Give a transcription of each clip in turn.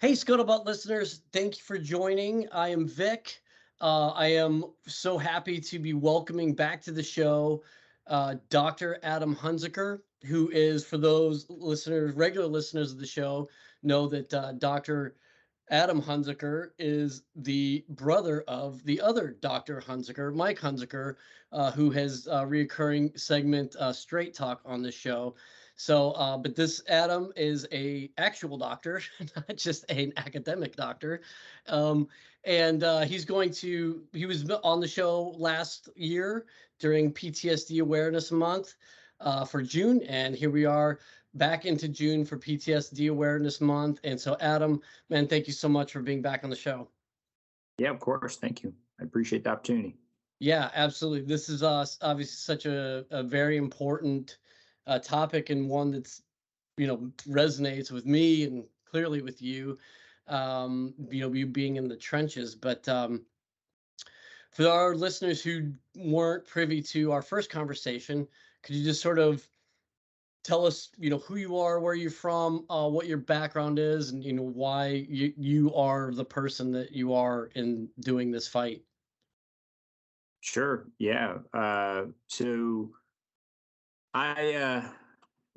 Hey, Scuttlebutt listeners, thank you for joining. I am Vic. I am so happy to be welcoming back to the show Dr. Adam Hunzeker, who is, for those listeners, regular listeners of the show, know that Dr. Adam Hunzeker is the brother of the other Dr. Hunzeker, Mike Hunzeker, who has a reoccurring segment Straight Talk on the show. So, but this Adam is a actual doctor, not just an academic doctor. Um, and he was on the show last year during PTSD Awareness Month for June. And here we are back into June for PTSD Awareness Month. And so, Adam, man, thank you so much for being back on the show. Yeah, of course. Thank you. I appreciate the opportunity. Yeah, absolutely. This is obviously such a very important topic, and one that's, resonates with me and clearly with you, you being in the trenches. But for our listeners who weren't privy to our first conversation, could you just sort of tell us, who you are, where you're from, what your background is, and why you are the person that you are in doing this fight? Sure. Yeah. So I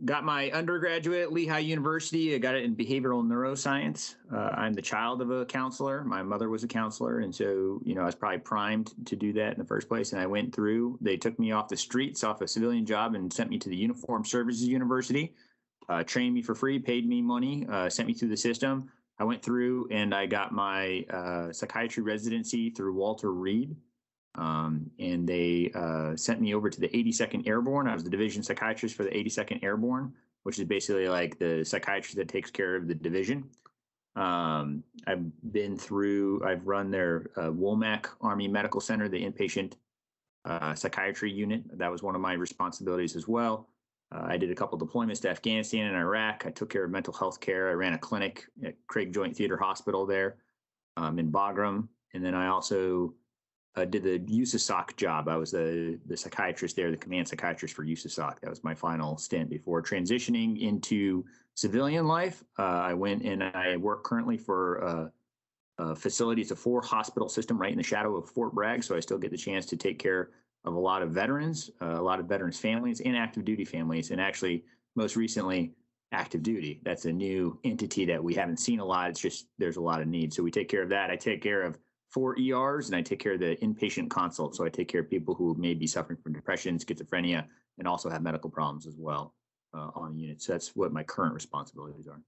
got my undergraduate at Lehigh University. I got it in behavioral neuroscience. I'm the child of a counselor. My mother was a counselor. And so, I was probably primed to do that in the first place. And I went through, they took me off the streets, off a civilian job, and sent me to the Uniformed Services University, trained me for free, paid me money, sent me through the system. I went through and I got my psychiatry residency through Walter Reed. And they sent me over to the 82nd Airborne. I was the division psychiatrist for the 82nd Airborne, which is basically like the psychiatrist that takes care of the division. I've run their Womack Army Medical Center, the inpatient psychiatry unit. That was one of my responsibilities as well. I did a couple deployments to Afghanistan and Iraq. I took care of mental health care. I ran a clinic at Craig Joint Theater Hospital there in Bagram. And then I also did the USASOC job. I was the psychiatrist there, the command psychiatrist for USASOC. That was my final stint before transitioning into civilian life. I went and I work currently for a facility. It's a 4-hospital system right in the shadow of Fort Bragg. So I still get the chance to take care of a lot of veterans families and active duty families. And actually, most recently, active duty. That's a new entity that we haven't seen a lot. It's just there's a lot of need. So we take care of that. I take care of 4 ERs, and I take care of the inpatient consult. So I take care of people who may be suffering from depression, schizophrenia, and also have medical problems as well on the unit. So that's what my current responsibilities are.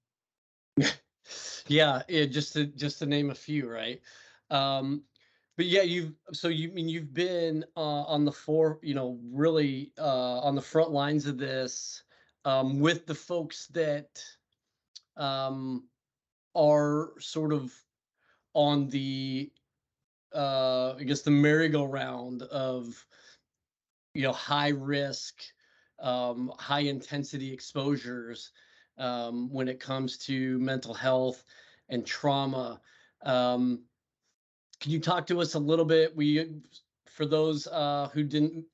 Yeah, just to name a few, right? But yeah, you've been on the really on the front lines of this with the folks that are sort of on the I guess the merry-go-round of high risk, high intensity exposures when it comes to mental health and trauma. Um, can you talk to us a little bit? For those who didn't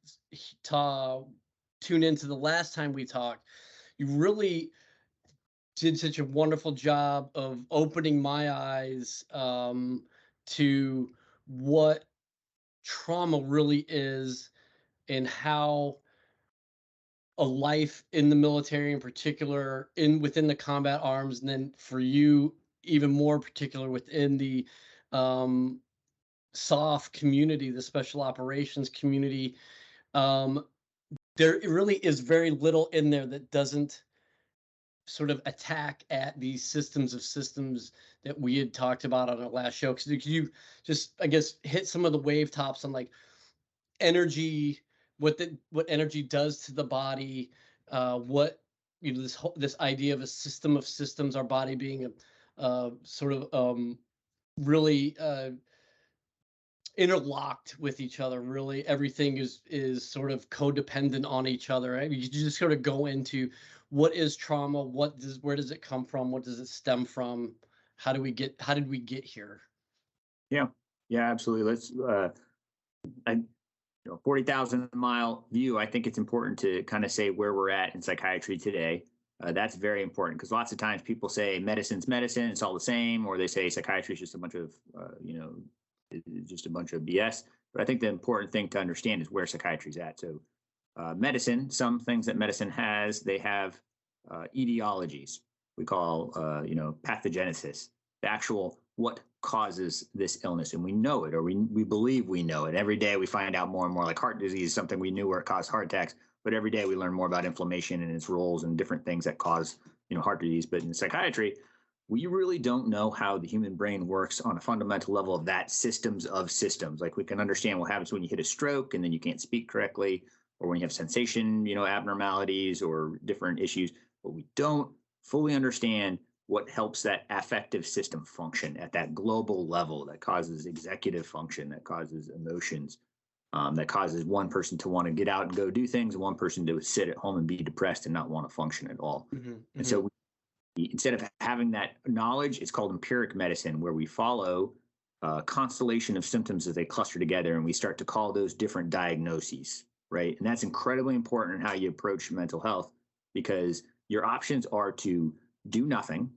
tune into the last time we talked, you really did such a wonderful job of opening my eyes to what trauma really is and how a life in the military in particular within the combat arms, and then for you even more particular within the um SOF community, the special operations community. um there really is very little in there that doesn't sort of attack at these systems of systems that we had talked about on our last show. Could you just, I guess, hit some of the wave tops on like energy, what energy does to the body, what this idea of a system of systems, our body being a sort of really interlocked with each other. Really, everything is sort of codependent on each other. Right? You just sort of go into what is trauma, where does it come from, what does it stem from, how did we get here? Yeah, yeah, absolutely. Let's 40,000 mile view. I think it's important to kind of say where we're at in psychiatry today. That's very important because lots of times people say medicine's medicine, it's all the same, or they say psychiatry is just a bunch of, just a bunch of BS. But I think the important thing to understand is where psychiatry's at. So, medicine, some things that medicine has, they have etiologies. We call, pathogenesis, the actual what causes this illness, and we know it, or we believe we know it. Every day we find out more and more. Like heart disease, something we knew where it caused heart attacks, but every day we learn more about inflammation and its roles and different things that cause heart disease. But in psychiatry, we really don't know how the human brain works on a fundamental level of that systems of systems. Like we can understand what happens when you hit a stroke and then you can't speak correctly, or when you have sensation, abnormalities or different issues, but we don't fully understand what helps that affective system function at that global level that causes executive function, that causes emotions, that causes one person to want to get out and go do things, and one person to sit at home and be depressed and not want to function at all. And so instead of having that knowledge, it's called empiric medicine, where we follow a constellation of symptoms as they cluster together, and we start to call those different diagnoses, right? And that's incredibly important in how you approach mental health, because your options are to do nothing,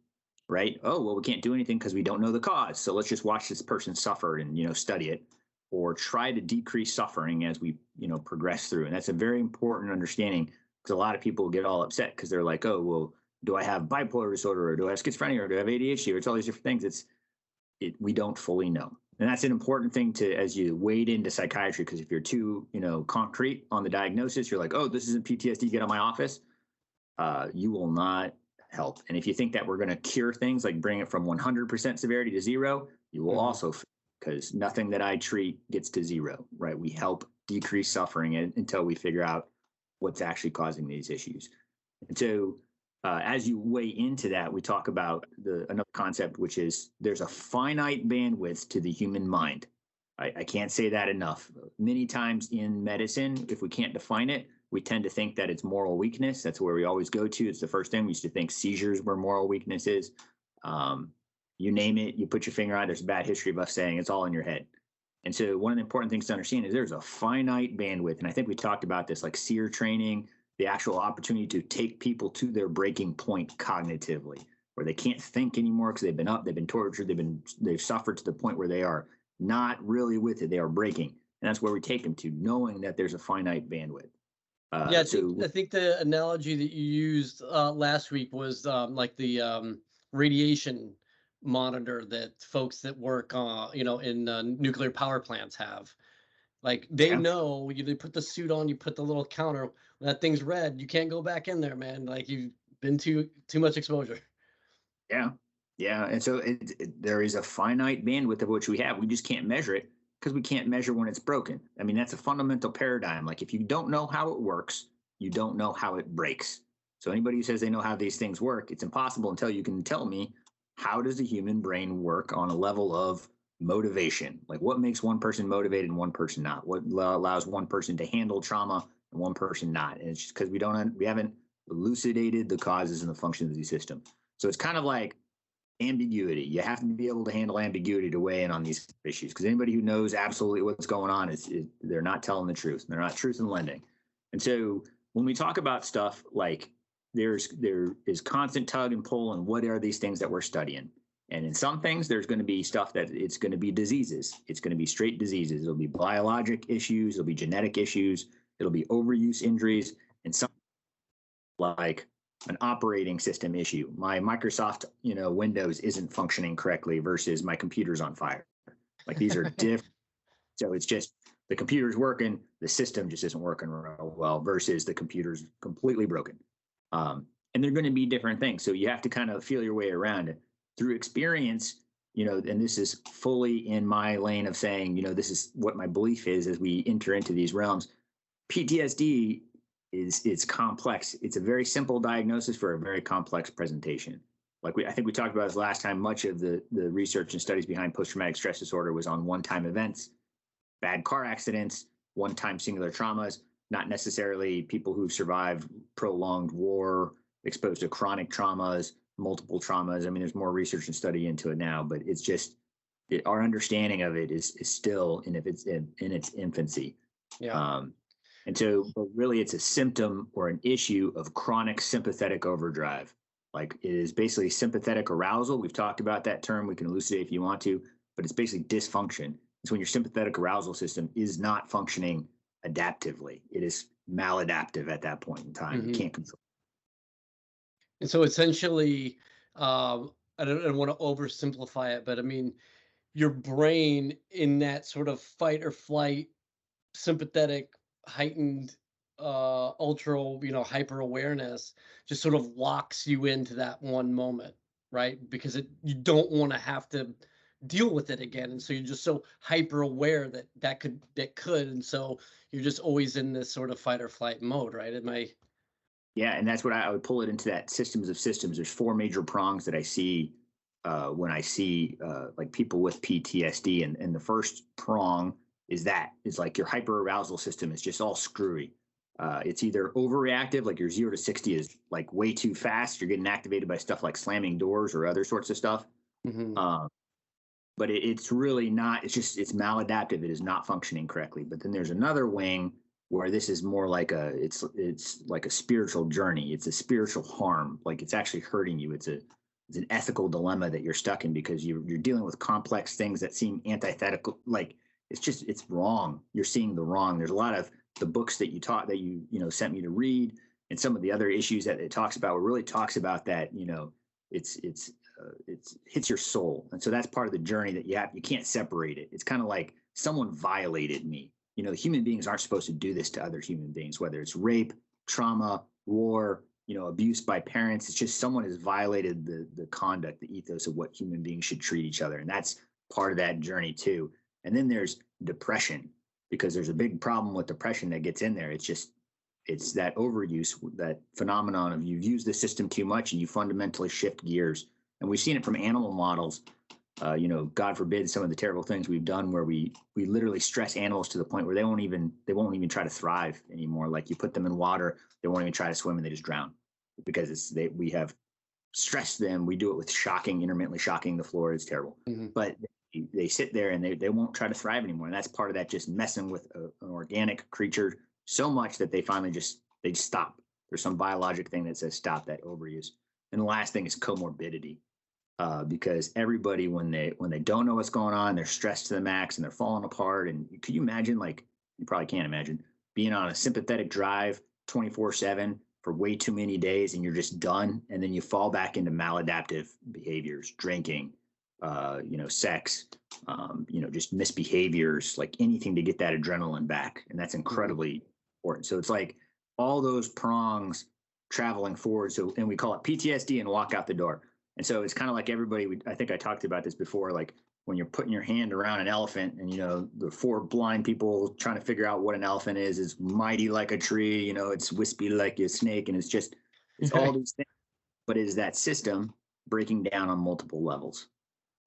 right? Oh, well, we can't do anything because we don't know the cause. So let's just watch this person suffer and, study it, or try to decrease suffering as we, progress through. And that's a very important understanding, because a lot of people get all upset because they're like, oh, well, do I have bipolar disorder, or do I have schizophrenia, or do I have ADHD, or it's all these different things. We don't fully know. And that's an important thing to, as you wade into psychiatry, because if you're too, concrete on the diagnosis, you're like, oh, this isn't PTSD, get out of my office. You will not help. And if you think that we're going to cure things, like bring it from 100% severity to zero, you will also, because nothing that I treat gets to zero, right? We help decrease suffering until we figure out what's actually causing these issues. And so as you weigh into that, we talk about another concept, which is there's a finite bandwidth to the human mind. I can't say that enough. Many times in medicine, if we can't define it, we tend to think that it's moral weakness. That's where we always go to. It's the first thing. We used to think seizures were moral weaknesses. You name it, you put your finger on it, there's a bad history of us saying it's all in your head. And so one of the important things to understand is there's a finite bandwidth. And I think we talked about this, like SEER training, the actual opportunity to take people to their breaking point cognitively, where they can't think anymore because they've been up, they've been tortured, they've suffered to the point where they are not really with it, they are breaking. And that's where we take them to, knowing that there's a finite bandwidth. I think the analogy that you used last week was like the radiation monitor that folks that work in nuclear power plants have. Like they know they put the suit on, you put the little counter, when that thing's red, you can't go back in there, man. Like you've been too much exposure. Yeah. And so there is a finite bandwidth of which we have. We just can't measure it because we can't measure when it's broken. I mean, that's a fundamental paradigm. Like if you don't know how it works, you don't know how it breaks. So anybody who says they know how these things work, it's impossible until you can tell me, how does the human brain work on a level of motivation? Like what makes one person motivated and one person not? What allows one person to handle trauma and one person not? And it's just because we haven't elucidated the causes and the functions of the system. So it's kind of like ambiguity. You have to be able to handle ambiguity to weigh in on these issues, because anybody who knows absolutely what's going on is they're not telling the truth. They're not truth in lending. And so when we talk about stuff like there is constant tug and pull, and what are these things that we're studying? And in some things, there's going to be stuff that it's going to be diseases. It's going to be straight diseases. It'll be biologic issues. It'll be genetic issues. It'll be overuse injuries, and some like an operating system issue. My Microsoft, Windows isn't functioning correctly versus my computer's on fire. Like these are different. So it's just the computer's working, the system just isn't working real well versus the computer's completely broken. And they're going to be different things. So you have to kind of feel your way around it through experience, and this is fully in my lane of saying, this is what my belief is as we enter into these realms. PTSD it's complex. It's a very simple diagnosis for a very complex presentation. Like I think we talked about this last time, much of the research and studies behind post-traumatic stress disorder was on one-time events, bad car accidents, one-time singular traumas, not necessarily people who've survived prolonged war, exposed to chronic traumas, multiple traumas. I mean, there's more research and study into it now, but it's just our understanding of it is still in its infancy. Yeah. And so, but really, it's a symptom or an issue of chronic sympathetic overdrive. Like it is basically sympathetic arousal. We've talked about that term. We can elucidate if you want to, but it's basically dysfunction. It's when your sympathetic arousal system is not functioning adaptively. It is maladaptive at that point in time. You Hmm. can't control. And so essentially, I don't want to oversimplify it, but I mean, your brain in that sort of fight or flight, sympathetic, heightened, ultra, hyper awareness just sort of locks you into that one moment, right? Because you don't want to have to deal with it again, and so you're just so hyper aware that that could, and so you're just always in this sort of fight or flight mode, right? Am I? Yeah, and that's what I would pull it into that systems of systems. There's four major prongs that I see when I see like people with PTSD, and the first prong is like your hyperarousal system is just all screwy. It's either overreactive, like your 0 to 60 is like way too fast. You're getting activated by stuff like slamming doors or other sorts of stuff. Mhm. Um, but it's really not. It's maladaptive. It is not functioning correctly. But then there's another wing where this is more like it's like a spiritual journey. It's a spiritual harm. Like it's actually hurting you. It's an ethical dilemma that you're stuck in because you're dealing with complex things that seem antithetical. Like it's wrong. You're seeing the wrong. There's a lot of the books that you taught that sent me to read, and some of the other issues that it talks about. It really talks about that. It's hits your soul, and so that's part of the journey that you can't separate it. It's kind of like someone violated me. Human beings aren't supposed to do this to other human beings, whether it's rape, trauma, war, abuse by parents. It's just someone has violated the conduct, the ethos of what human beings should treat each other, and that's part of that journey too. And then there's depression, because there's a big problem with depression that gets in there. It's that overuse, that phenomenon of you've used the system too much and you fundamentally shift gears. And we've seen it from animal models. God forbid some of the terrible things we've done where we literally stress animals to the point where they won't even try to thrive anymore. Like you put them in water, they won't even try to swim and they just drown because we have stressed them. We do it with intermittently shocking the floor. It's terrible. Mhm. But they sit there and they won't try to thrive anymore. And that's part of that, just messing with an organic creature so much that they finally they stop. There's some biologic thing that says stop that overuse. And the last thing is comorbidity, because everybody, when they don't know what's going on, they're stressed to the max and they're falling apart. And could you imagine, like, you probably can't imagine being on a sympathetic drive 24/7 for way too many days and you're just done, and then you fall back into maladaptive behaviors, drinking, sex, just misbehaviors, like anything to get that adrenaline back, and that's Mhm. incredibly important. So it's like all those prongs traveling forward. So, and we call it PTSD and walk out the door. And so it's kind of like everybody. I think I talked about this before. Like when you're putting your hand around an elephant, and the four blind people trying to figure out what an elephant is mighty like a tree. It's wispy like a snake, and it's all these things. But it is that system breaking down on multiple levels.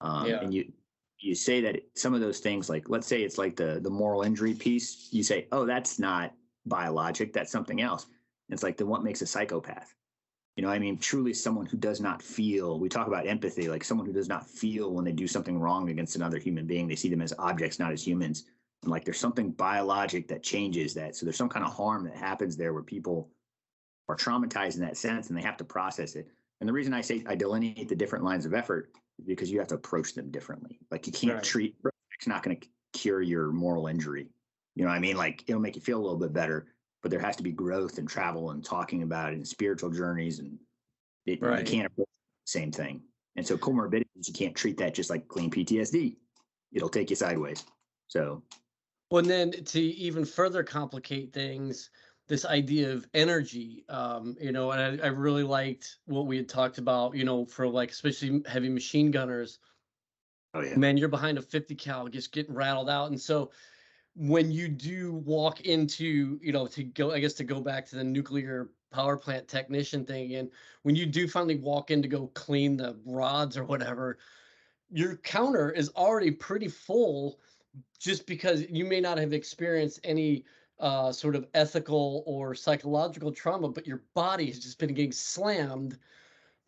Yeah. And you say that some of those things, like let's say it's like the moral injury piece. You say, oh, that's not biologic. That's something else. And it's like, then what makes a psychopath? I mean, truly someone who does not feel. We talk about empathy, like someone who does not feel when they do something wrong against another human being. They see them as objects, not as humans. And like there's something biologic that changes that. So there's some kind of harm that happens there where people are traumatized in that sense and they have to process it. And the reason I say I delineate the different lines of effort is because you have to approach them differently. Like you can't Right. treat, it's not going to cure your moral injury. You know what I mean? Like it'll make you feel a little bit better, but there has to be growth and travel and talking about it and spiritual journeys, and you Right. can't approach the same thing. And so comorbidities, you can't treat that just like clean PTSD. It'll take you sideways. So Well, and then to even further complicate things, this idea of energy, and I really liked what we had talked about, for like especially heavy machine gunners. oh yeah. Man, you're behind a 50 cal, just getting rattled out. And so when you do walk into, to go, I guess to go back to the nuclear power plant technician thing, and when you do finally walk in to go clean the rods or whatever, your counter is already pretty full just because you may not have experienced any sort of ethical or psychological trauma, but your body has just been getting slammed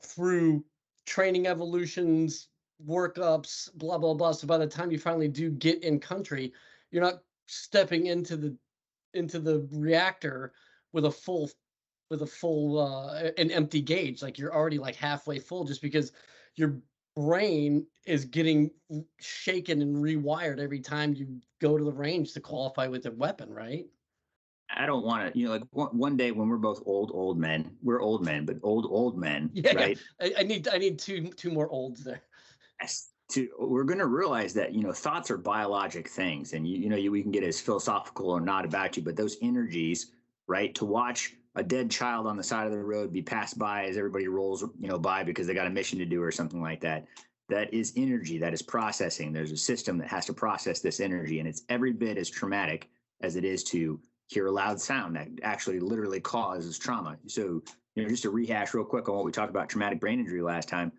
through training evolutions, workups, blah, blah, blah. So by the time you finally do get in country, you're not stepping into the into the reactor with a full an empty gauge. Like you're already like halfway full just because your brain is getting shaken and rewired every time you go to the range to qualify with a weapon, right? I don't want to, like one day when we're both old men, we're old men, but old men, Yeah, yeah. right? I need two more olds there. We're going to realize that, thoughts are biologic things, and we can get as philosophical or not about you, but those energies, right? To watch a dead child on the side of the road be passed by as everybody rolls, by because they got a mission to do or something like that. That is energy that is processing. There's a system that has to process this energy, and it's every bit as traumatic as it is to hear a loud sound that actually literally causes trauma. So, just to rehash real quick on what we talked about traumatic brain injury last time,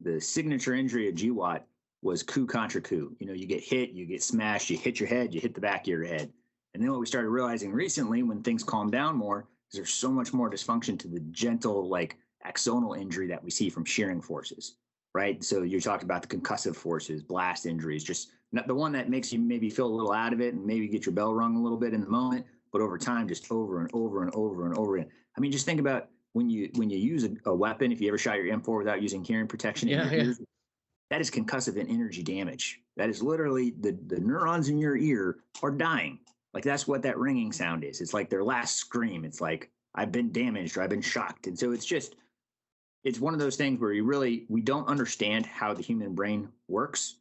the signature injury of GWAT was coup contra coup. You get hit, you get smashed, you hit your head, you hit the back of your head. And then what we started realizing recently when things calmed down more is there's so much more dysfunction to the gentle, like axonal injury that we see from shearing forces, right? So you're talking about the concussive forces, blast injuries, just not the one that makes you maybe feel a little out of it and maybe get your bell rung a little bit in the moment, but over time, just over and over and over and over again. I mean, just think about when you use a weapon, if you ever shot your M4 without using hearing protection in Yeah, your yeah. ears, that is concussive and energy damage. That is literally the neurons in your ear are dying. Like that's what that ringing sound is. It's like their last scream. It's like I've been damaged or I've been shocked. And so it's one of those things where we don't understand how the human brain works,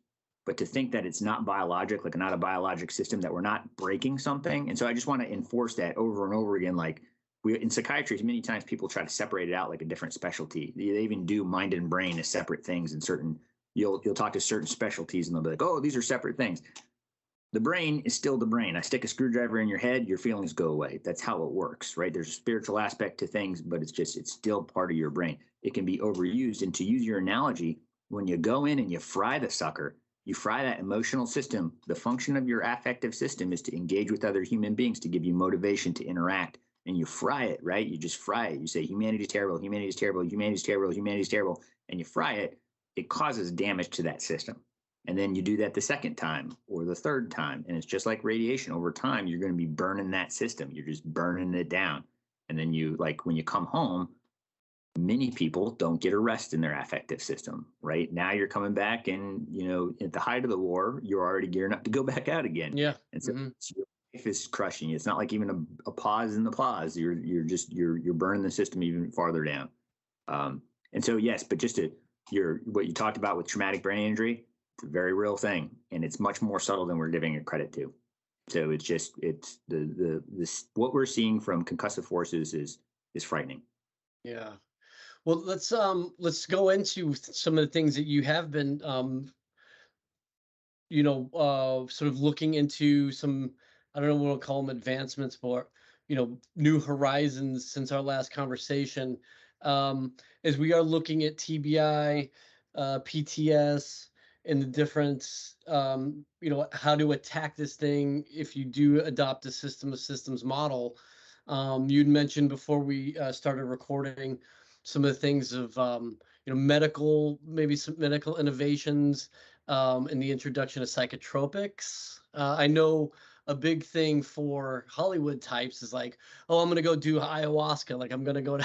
but to think that it's not biologic, like not a biologic system, that we're not breaking something. And so I just want to enforce that over and over again. Like in psychiatry, many times people try to separate it out like a different specialty. They even do mind and brain as separate things in certain. You'll talk to certain specialties and they'll be like, oh, these are separate things. The brain is still the brain. I stick a screwdriver in your head, your feelings go away. That's how it works, right? There's a spiritual aspect to things, but it's still part of your brain. It can be overused. And to use your analogy, when you go in and you fry the sucker, you fry that emotional system. The function of your affective system is to engage with other human beings, to give you motivation to interact. And you fry it, right? You just fry it. You say, humanity's terrible, humanity's terrible, humanity's terrible, humanity's terrible. And you fry it, it causes damage to that system. And then you do that the second time or the third time. And it's just like radiation. Over time, you're going to be burning that system. You're just burning it down. And then when you come home, many people don't get a rest in their affective system, right? Now you're coming back and, at the height of the war, you're already gearing up to go back out again. Yeah. And so your life is crushing you. It's not like even a pause in the pause. You're burning the system even farther down. And so, yes, but what you talked about with traumatic brain injury, it's a very real thing, and it's much more subtle than we're giving it credit to. So it's what we're seeing from concussive forces is frightening. Yeah. Well, let's go into some of the things that you have been sort of looking into some, I don't know what to call them, advancements, but new horizons since our last conversation. As we are looking at TBI, PTS, and the difference, how to attack this thing if you do adopt a system of systems model. You'd mentioned before we started recording some of the things of maybe some medical innovations in the introduction of psychotropics. I know a big thing for Hollywood types is like, oh, I'm going to go do ayahuasca. Like I'm going to go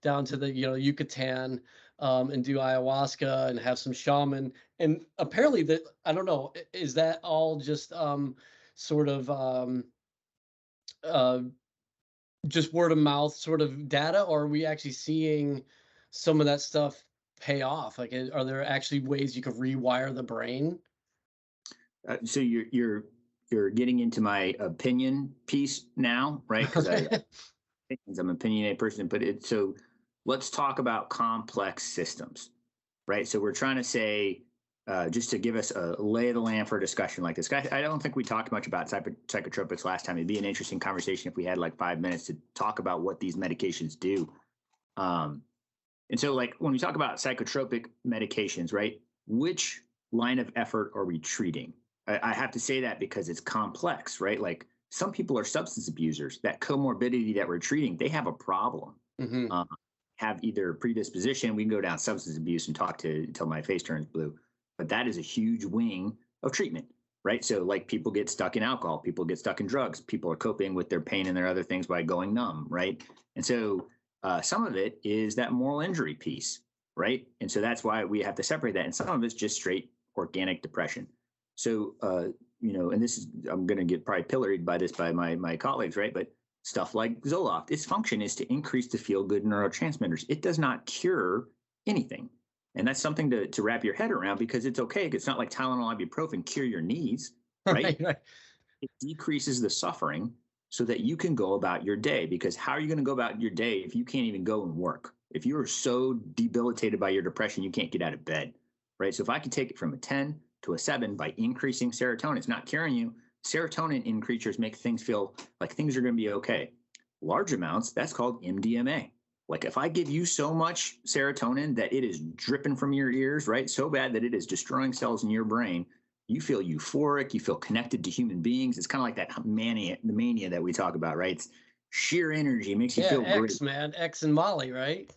down to the, Yucatan and do ayahuasca and have some shaman. And apparently that, I don't know, is that all just sort of uh, just word of mouth sort of data, or are we actually seeing some of that stuff pay off? Like, are there actually ways you could rewire the brain? So you're getting into my opinion piece now, right? Because I'm an opinionated person, but so let's talk about complex systems, right? So we're trying to say, just to give us a lay of the land for a discussion like this. I don't think we talked much about psychotropics last time. It'd be an interesting conversation if we had like 5 minutes to talk about what these medications do. And so like when we talk about psychotropic medications, right, which line of effort are we treating? I have to say that because it's complex, right? Like some people are substance abusers. That comorbidity that we're treating, they have a problem. Mm-hmm. Have either predisposition. We can go down substance abuse and talk until my face turns blue. But that is a huge wing of treatment. right? So like people get stuck in alcohol, people get stuck in drugs, people are coping with their pain and their other things by going numb, right? And so some of it is that moral injury piece, right? And so that's why we have to separate that. And some of it's just straight organic depression. So, and this is, I'm going to get probably pilloried by this by my colleagues, right? But stuff like Zoloft, its function is to increase the feel-good neurotransmitters. It does not cure anything. And that's something to wrap your head around, because it's okay. It's not like Tylenol, ibuprofen cure your needs, right? Right. It decreases the suffering so that you can go about your day. Because how are you going to go about your day if you can't even go and work? If you are so debilitated by your depression, you can't get out of bed, right? So if I can take it from a 10 to a 7 by increasing serotonin, it's not curing you. Serotonin in creatures make things feel like things are going to be okay. Large amounts, that's called MDMA. Like if I give you so much serotonin that it is dripping from your ears, right? So bad that it is destroying cells in your brain, you feel euphoric, you feel connected to human beings. It's kind of like that mania, the mania that we talk about, right? It's sheer energy, makes you feel great. Man, X and Molly, right?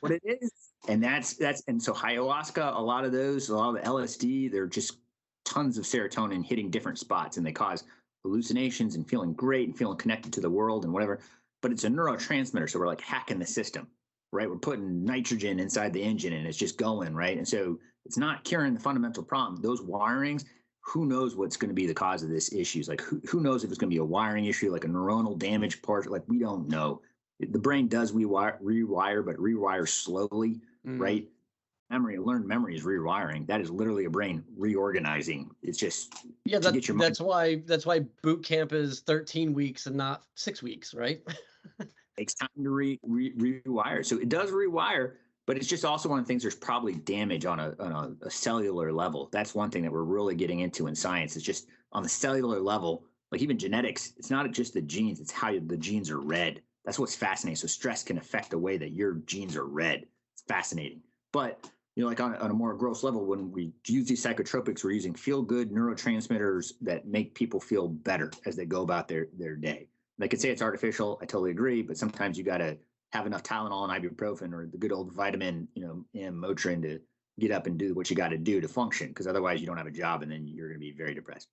What it is. And and so ayahuasca, a lot of the LSD, they're just tons of serotonin hitting different spots, and they cause hallucinations and feeling great and feeling connected to the world and whatever. But it's a neurotransmitter, so we're like hacking the system, right? We're putting nitrogen inside the engine and it's just going, right? And so it's not curing the fundamental problem. Those wirings, who knows what's going to be the cause of this issues? Like who knows if it's going to be a wiring issue, like a neuronal damage part? Like we don't know. The brain does rewire, but rewire slowly, right? Learned memory is rewiring. That is literally a brain reorganizing. It's just that's why boot camp is 13 weeks and not 6 weeks, right? Takes time to rewire. So it does rewire, but it's just also one of the things. There's probably damage on a cellular level. That's one thing that we're really getting into in science. It's just on the cellular level, like even genetics. It's not just the genes; it's how the genes are read. That's what's fascinating. So stress can affect the way that your genes are read. It's fascinating. But like on a more gross level, when we use these psychotropics, we're using feel-good neurotransmitters that make people feel better as they go about their day. They could say it's artificial. I totally agree. But sometimes you got to have enough Tylenol and ibuprofen or the good old vitamin, M, Motrin to get up and do what you got to do to function. Because otherwise you don't have a job and then you're going to be very depressed.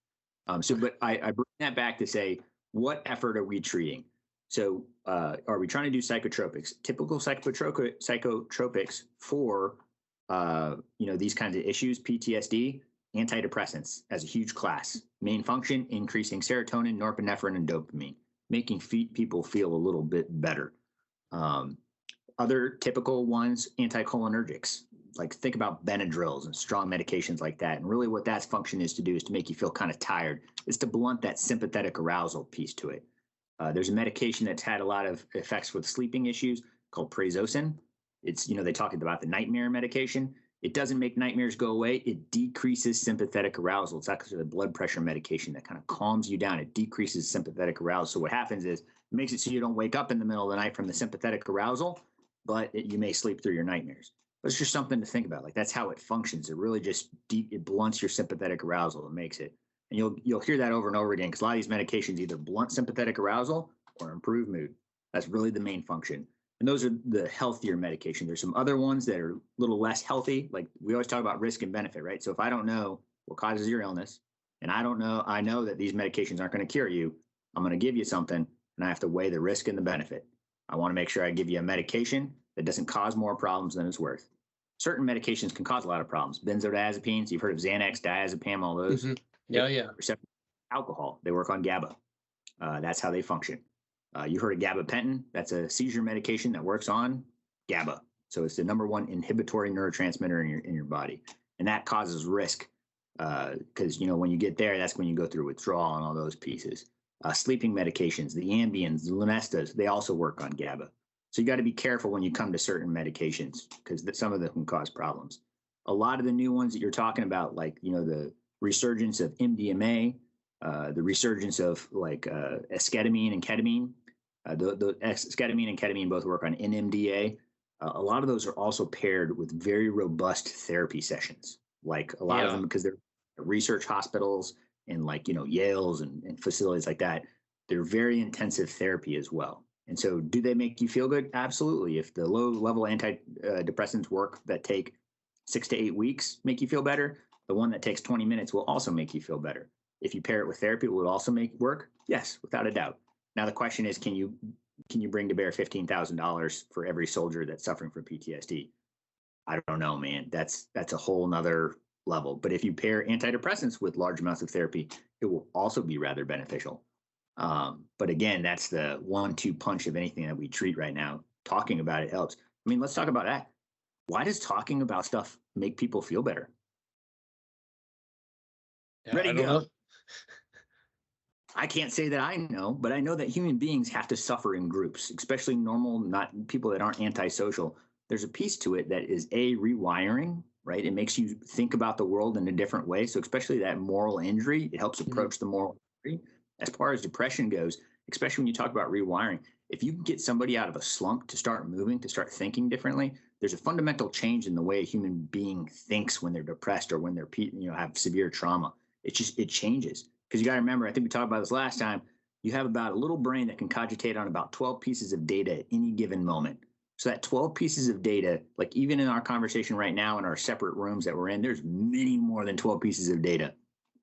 But I bring that back to say, what effort are we treating? So are we trying to do psychotropics? Typical psychotropics for these kinds of issues, PTSD, antidepressants as a huge class. Main function, increasing serotonin, norepinephrine, and dopamine, making people feel a little bit better. Other typical ones, anticholinergics. Like think about Benadryls and strong medications like that. And really what that function is to do is to make you feel kind of tired. It's to blunt that sympathetic arousal piece to it. There's a medication that's had a lot of effects with sleeping issues called prazosin. It's, they talk about the nightmare medication. It doesn't make nightmares go away. It decreases sympathetic arousal. It's actually a blood pressure medication that kind of calms you down. It decreases sympathetic arousal. So what happens is it makes it so you don't wake up in the middle of the night from the sympathetic arousal, but you may sleep through your nightmares. But it's just something to think about. Like that's how it functions. It really just it blunts your sympathetic arousal. It makes it. And you'll hear that over and over again because a lot of these medications either blunt sympathetic arousal or improve mood. That's really the main function. And those are the healthier medications. There's some other ones that are a little less healthy. Like we always talk about risk and benefit, right? So if I don't know what causes your illness and I know that these medications aren't going to cure you, I'm going to give you something and I have to weigh the risk and the benefit. I want to make sure I give you a medication that doesn't cause more problems than it's worth. Certain medications can cause a lot of problems. Benzodiazepines, you've heard of Xanax, diazepam, all those. Mm-hmm. Yeah. Alcohol, they work on GABA. That's how they function. You heard of gabapentin. That's a seizure medication that works on GABA. So it's the number one inhibitory neurotransmitter in your body. And that causes risk because, when you get there, that's when you go through withdrawal and all those pieces. Sleeping medications, the Ambiens, the Lumestas, they also work on GABA. So you got to be careful when you come to certain medications because some of them can cause problems. A lot of the new ones that you're talking about, like, the resurgence of MDMA, the resurgence of like esketamine and ketamine. The esketamine and ketamine both work on NMDA. A lot of those are also paired with very robust therapy sessions. Like a lot of them, because they're research hospitals and like, Yale's and facilities like that, they're very intensive therapy as well. And so do they make you feel good? Absolutely. If the low level antidepressants work that take 6 to 8 weeks make you feel better, the one that takes 20 minutes will also make you feel better. If you pair it with therapy, will it also make it work? Yes, without a doubt. Now the question is, can you bring to bear $15,000 for every soldier that's suffering from PTSD? I don't know, man. That's a whole nother level. But if you pair antidepressants with large amounts of therapy, it will also be rather beneficial. But again, that's the 1-2 punch of anything that we treat right now. Talking about it helps. I mean, let's talk about that. Why does talking about stuff make people feel better? Yeah, Ready I to don't go. know. I can't say that I know, but I know that human beings have to suffer in groups, especially normal, not people that aren't antisocial. There's a piece to it that is rewiring, right? It makes you think about the world in a different way. So especially that moral injury, it helps approach the moral injury. As far as depression goes, especially when you talk about rewiring, if you can get somebody out of a slump to start moving, to start thinking differently, there's a fundamental change in the way a human being thinks when they're depressed or when they're have severe trauma. It changes. Because you got to remember, I think we talked about this last time, you have about a little brain that can cogitate on about 12 pieces of data at any given moment. So that 12 pieces of data, like even in our conversation right now in our separate rooms that we're in, there's many more than 12 pieces of data.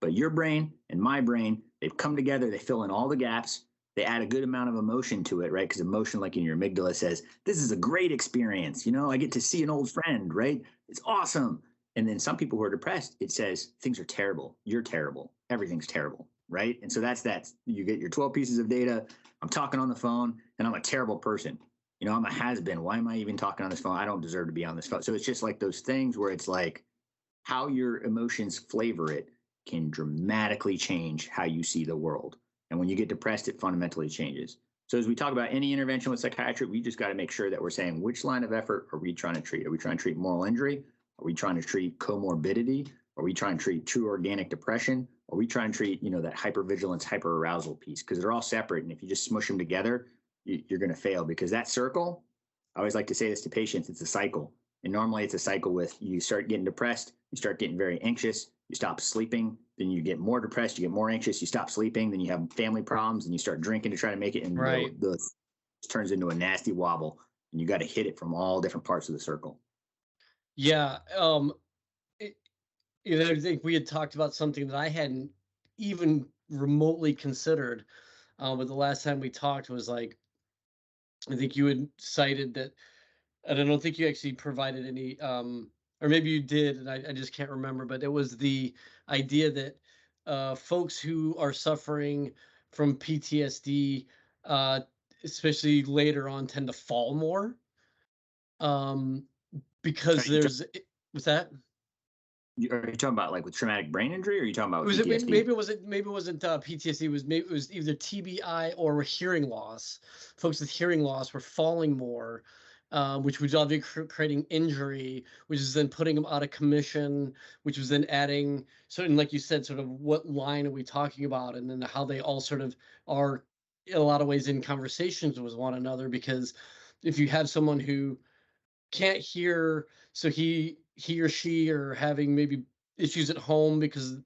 But your brain and my brain, they've come together, they fill in all the gaps, they add a good amount of emotion to it, right? Because emotion, like in your amygdala, says, this is a great experience. I get to see an old friend, right? It's awesome. And then some people who are depressed, it says things are terrible. You're terrible. Everything's terrible, right? And so that's you get your 12 pieces of data. I'm talking on the phone and I'm a terrible person. I'm a has-been. Why am I even talking on this phone? I don't deserve to be on this phone. So it's just like those things where it's like how your emotions flavor it can dramatically change how you see the world. And when you get depressed, it fundamentally changes. So as we talk about any intervention with psychiatry, we just got to make sure that we're saying which line of effort are we trying to treat? Are we trying to treat moral injury? Are we trying to treat comorbidity? Are we trying to treat true organic depression? Are we trying to treat, that hypervigilance, hyperarousal piece? Because they're all separate. And if you just smush them together, you're going to fail, because that circle, I always like to say this to patients, it's a cycle. And normally it's a cycle with you start getting depressed, you start getting very anxious, you stop sleeping, then you get more depressed, you get more anxious, you stop sleeping, then you have family problems, and you start drinking to try to make it. And Right. it turns into a nasty wobble, and you got to hit it from all different parts of the circle. Yeah. I think we had talked about something that I hadn't even remotely considered. But the last time we talked was like, I think you had cited that, and I don't think you actually provided any, or maybe you did, and I just can't remember, but it was the idea that folks who are suffering from PTSD, uh, especially later on, tend to fall more, um, because what's that? Are you talking about like with traumatic brain injury, or are you talking about Was it PTSD? maybe it wasn't PTSD. It was either TBI or hearing loss. Folks with hearing loss were falling more, which was obviously creating injury, which is then putting them out of commission, which was then adding. So, and like you said, sort of what line are we talking about, and then how they all sort of are in a lot of ways in conversations with one another. Because if you have someone who can't hear, so he or she are having maybe issues at home because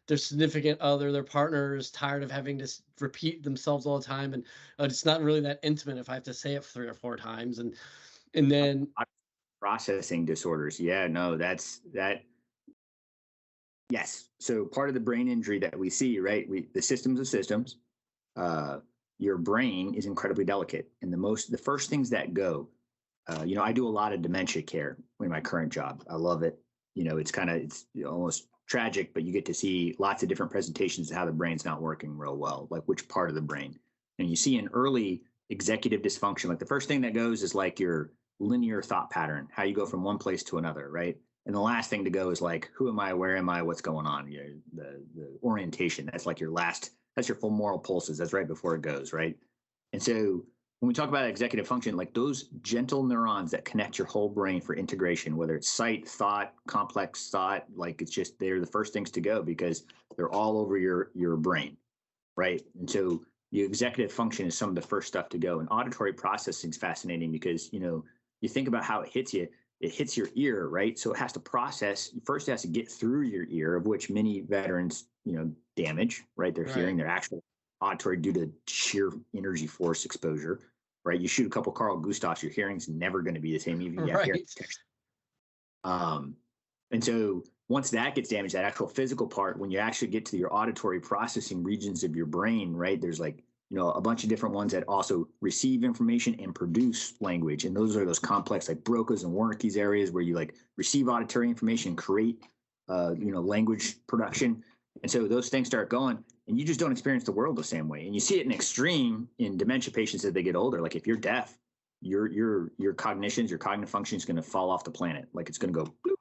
their significant other, their partner is tired of having to repeat themselves all the time, and it's not really that intimate if I have to say it 3 or 4 times, and then Processing disorders. Yeah, no, that's that. Yes. So part of the brain injury that we see, right? The systems of systems. Uh, your brain is incredibly delicate, and the first things that go. I do a lot of dementia care in my current job. I love it. It's almost tragic, but you get to see lots of different presentations of how the brain's not working real well, like which part of the brain. And you see an early executive dysfunction. Like the first thing that goes is like your linear thought pattern, how you go from one place to another, right? And the last thing to go is like, who am I? Where am I? What's going on? The orientation. That's like that's your full moral pulses. That's right before it goes, right? And so when we talk about executive function, like those gentle neurons that connect your whole brain for integration, whether it's sight, thought, complex thought, like they're the first things to go because they're all over your brain, right? And so the executive function is some of the first stuff to go. And auditory processing is fascinating because, you think about how it hits you. It hits your ear, right? So it has to process. First, it has to get through your ear, of which many veterans, damage, right? Their hearing, their actual auditory due to sheer energy force exposure, right? You shoot a couple Carl Gustavs, your hearing's never going to be the same, even if you have hearing right. protection. And so once that gets damaged, that actual physical part, when you actually get to your auditory processing regions of your brain, right? There's like, a bunch of different ones that also receive information and produce language. And those are those complex like Broca's and Wernicke's areas where you like receive auditory information, create, language production. And so those things start going and you just don't experience the world the same way. And you see it in extreme in dementia patients as they get older. Like if you're deaf, your cognitions, your cognitive function is going to fall off the planet. Like it's going to go bloop.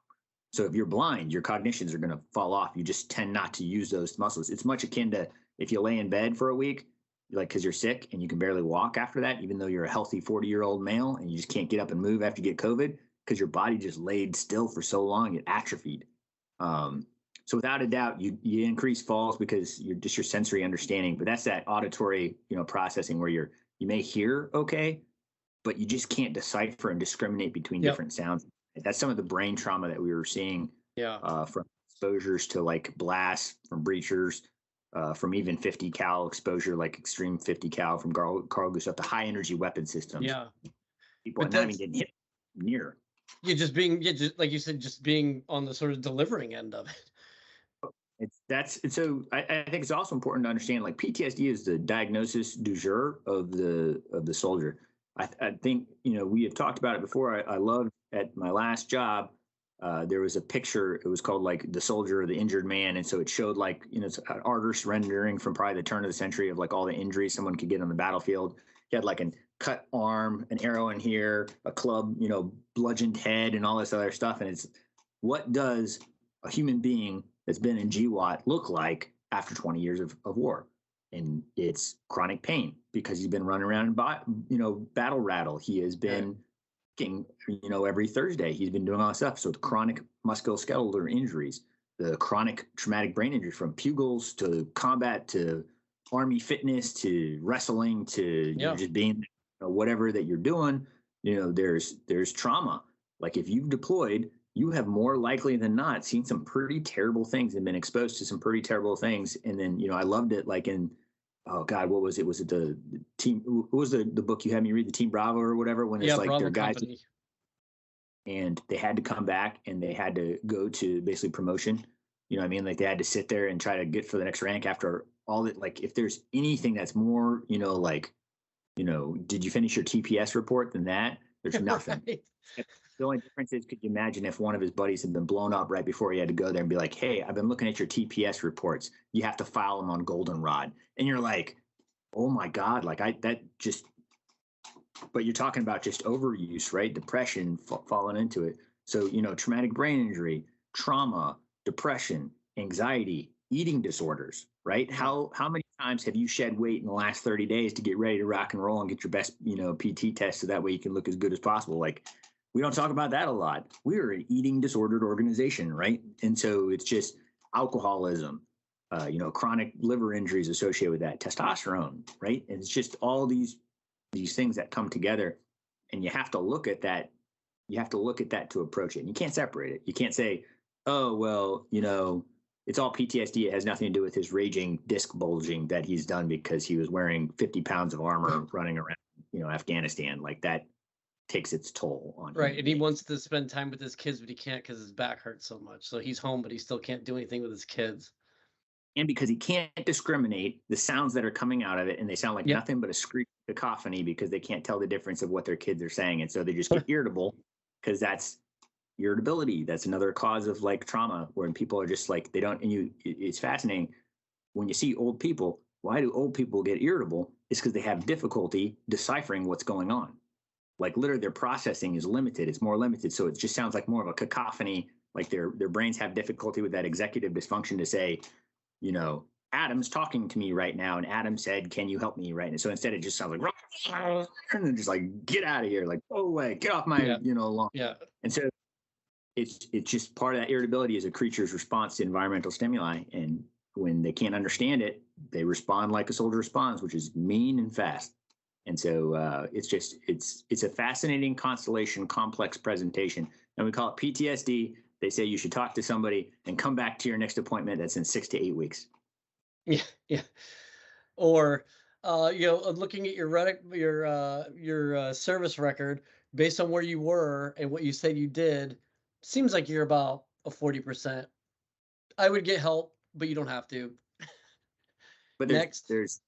So if you're blind, your cognitions are going to fall off. You just tend not to use those muscles. It's much akin to if you lay in bed for a week, like because you're sick and you can barely walk after that, even though you're a healthy 40-year-old male and you just can't get up and move after you get COVID because your body just laid still for so long, it atrophied. So without a doubt, you increase falls because you're just your sensory understanding. But that's that auditory, processing where you may hear okay, but you just can't decipher and discriminate between different sounds. That's some of the brain trauma that we were seeing from exposures to like blasts, from breachers, from even 50 cal exposure, like extreme 50 cal from Carl Gustav to high energy weapon systems. Yeah. People are not even getting hit near. You're just like you said, just being on the sort of delivering end of it. So I think it's also important to understand like PTSD is the diagnosis du jour of the soldier. I think, we have talked about it before. I loved at my last job, there was a picture, it was called like the soldier or the injured man. And so it showed like, it's an artist rendering from probably the turn of the century of like all the injuries someone could get on the battlefield. He had like a cut arm, an arrow in here, a club, bludgeoned head and all this other stuff. And it's what does a human being that's been in GWAT look like after 20 years of war? And it's chronic pain because he's been running around and battle rattle. He has been every Thursday he's been doing all that stuff. So the chronic musculoskeletal injuries, the chronic traumatic brain injury from pugils to combat to army fitness to wrestling to just being whatever that you're doing, there's trauma. Like if you've deployed, you have more likely than not seen some pretty terrible things and been exposed to some pretty terrible things. And then, I loved it. Like in, oh God, what was it? Was it the team? What was the book you had me read, the Team Bravo or whatever? When it's like Bravo their guys Company. And they had to come back and they had to go to basically promotion. You know what I mean? Like they had to sit there and try to get for the next rank after all that. Like if there's anything that's more, did you finish your TPS report than that? There's nothing. Right. The only difference is, could you imagine if one of his buddies had been blown up right before he had to go there and be like, hey, I've been looking at your TPS reports. You have to file them on goldenrod. And you're like, oh my God, but you're talking about just overuse, right? Depression falling into it. So, traumatic brain injury, trauma, depression, anxiety, eating disorders, right? How many times have you shed weight in the last 30 days to get ready to rock and roll and get your best, PT test so that way you can look as good as possible? Like, we don't talk about that a lot. We're an eating disordered organization, right? And so it's just alcoholism, chronic liver injuries associated with that, testosterone, right? And it's just all these things that come together, and you have to look at that. You have to look at that to approach it. And you can't separate it. You can't say, oh, well, it's all PTSD. It has nothing to do with his raging disc bulging that he's done because he was wearing 50 pounds of armor running around, Afghanistan. Like that takes its toll on him. Right. And he wants to spend time with his kids, but he can't because his back hurts so much. So he's home, but he still can't do anything with his kids. And because he can't discriminate the sounds that are coming out of it, and they sound like nothing but a screech cacophony because they can't tell the difference of what their kids are saying. And so they just get irritable because that's irritability. That's another cause of like trauma when people are just like, they don't, and it's fascinating when you see old people. Why do old people get irritable? It's because they have difficulty deciphering what's going on. Like literally their processing is limited. It's more limited. So it just sounds like more of a cacophony. Like their brains have difficulty with that executive dysfunction to say, Adam's talking to me right now. And Adam said, can you help me right now? So instead it just sounds like, and then just like, get out of here. Like, go away, get off my, lawn. Yeah. And so it's just part of that irritability is a creature's response to environmental stimuli. And when they can't understand it, they respond like a soldier responds, which is mean and fast. And so it's a fascinating constellation, complex presentation. And we call it PTSD. They say you should talk to somebody and come back to your next appointment. That's in 6 to 8 weeks. Yeah. Yeah. Or, looking at your service record based on where you were and what you said you did, seems like you're about a 40% I would get help, but you don't have to. But Next. that's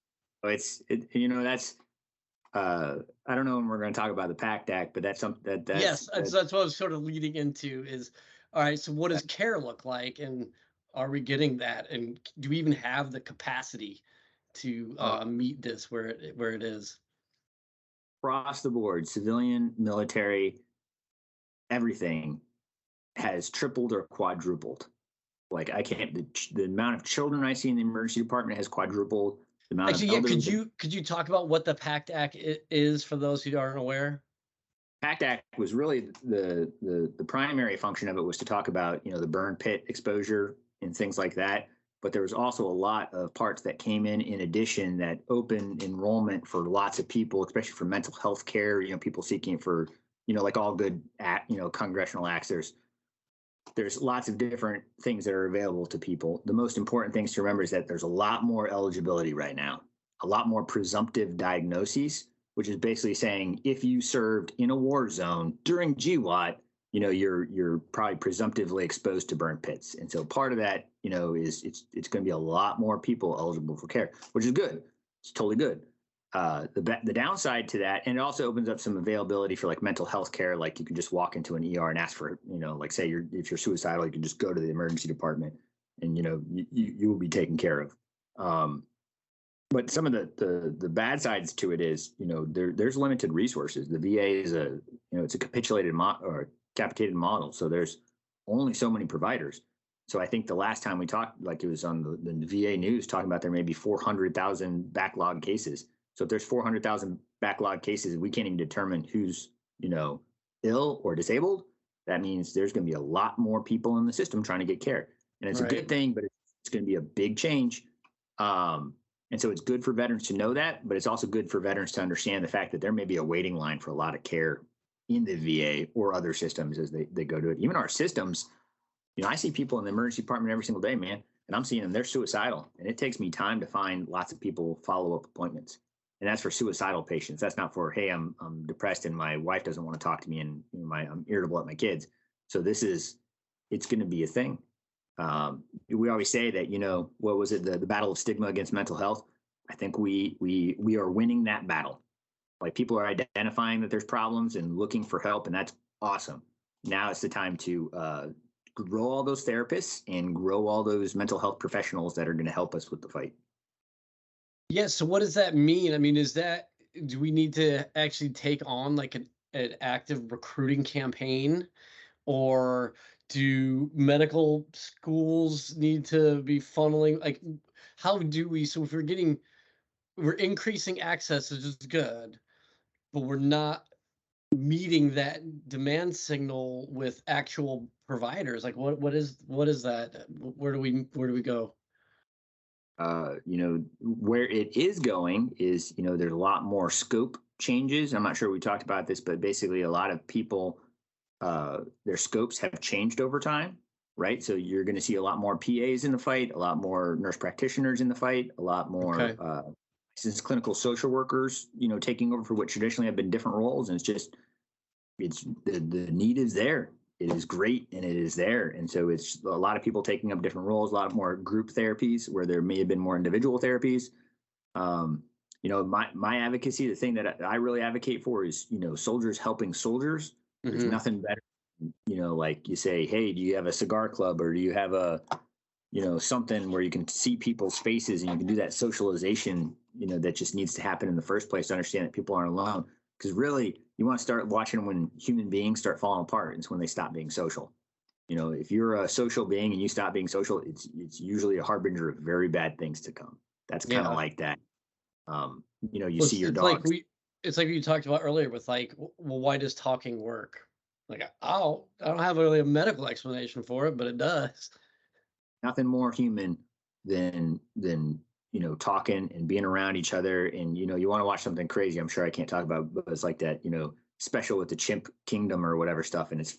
I don't know when we're going to talk about the PACT Act, but that's something Yes, that's what I was sort of leading into is, all right, so what does care look like, and are we getting that, and do we even have the capacity to meet this where it is? across the board, civilian, military, everything has tripled or quadrupled. Like I can't the amount of children I see in the emergency department has quadrupled. The amount of Actually, yeah, elderly. could you talk about what the PACT Act is for those who aren't aware? PACT Act was really the primary function of it was to talk about the burn pit exposure and things like that. But there was also a lot of parts that came in addition that opened enrollment for lots of people, especially for mental health care. People seeking for like all good congressional acts. There's lots of different things that are available to people. The most important things to remember is that there's a lot more eligibility right now, a lot more presumptive diagnoses, which is basically saying if you served in a war zone during GWOT, you're probably presumptively exposed to burn pits. And so part of that, is it's going to be a lot more people eligible for care, which is good. It's totally good. The downside to that, and it also opens up some availability for like mental health care. Like you can just walk into an ER and ask for, like say if you're suicidal, you can just go to the emergency department and, you will be taken care of. But some of the bad sides to it is, there's limited resources. The VA is it's a capitulated or capitated model. So there's only so many providers. So I think the last time we talked, like it was on the VA news talking about there may be 400,000 backlog cases. So if there's 400,000 backlog cases, we can't even determine who's, ill or disabled. That means there's going to be a lot more people in the system trying to get care. And it's a good thing, but it's going to be a big change. And so it's good for veterans to know that, but it's also good for veterans to understand the fact that there may be a waiting line for a lot of care in the VA or other systems as they go to it. Even our systems, I see people in the emergency department every single day, man, and I'm seeing them, they're suicidal. And it takes me time to find lots of people follow-up appointments. And that's for suicidal patients. That's not for, hey, I'm depressed and my wife doesn't want to talk to me and I'm irritable at my kids. So it's going to be a thing. We always say that, what was it, the battle of stigma against mental health? I think we are winning that battle. Like people are identifying that there's problems and looking for help, and that's awesome. Now it's the time to grow all those therapists and grow all those mental health professionals that are going to help us with the fight. Yeah. So what does that mean? I mean, do we need to actually take on like an active recruiting campaign, or do medical schools need to be funneling? Like, how do we, so if we're increasing access, which is good, but we're not meeting that demand signal with actual providers. Like what is that? Where do we go? Where it is going is, there's a lot more scope changes. I'm not sure we talked about this, but basically a lot of people, their scopes have changed over time, right? So you're going to see a lot more PAs in the fight, a lot more nurse practitioners in the fight, a lot more licensed clinical social workers, taking over for what traditionally have been different roles. And it's the need is there. It is great and it is there. And so it's a lot of people taking up different roles, a lot of more group therapies where there may have been more individual therapies. My advocacy, the thing that I really advocate for is, soldiers helping soldiers. There's nothing better, like you say, hey, do you have a cigar club or do you have a, something where you can see people's faces and you can do that socialization, that just needs to happen in the first place to understand that people aren't alone. Because really, you want to start watching when human beings start falling apart. It's when they stop being social. If you're a social being and you stop being social, it's usually a harbinger of very bad things to come. That's kind of like that. You see your dogs. It's like you talked about earlier with like, well, why does talking work? Like, I don't have really a medical explanation for it, but it does. Nothing more human than talking and being around each other. And you want to watch something crazy, I'm sure I can't talk about, but it's like that special with the chimp kingdom or whatever stuff, and it's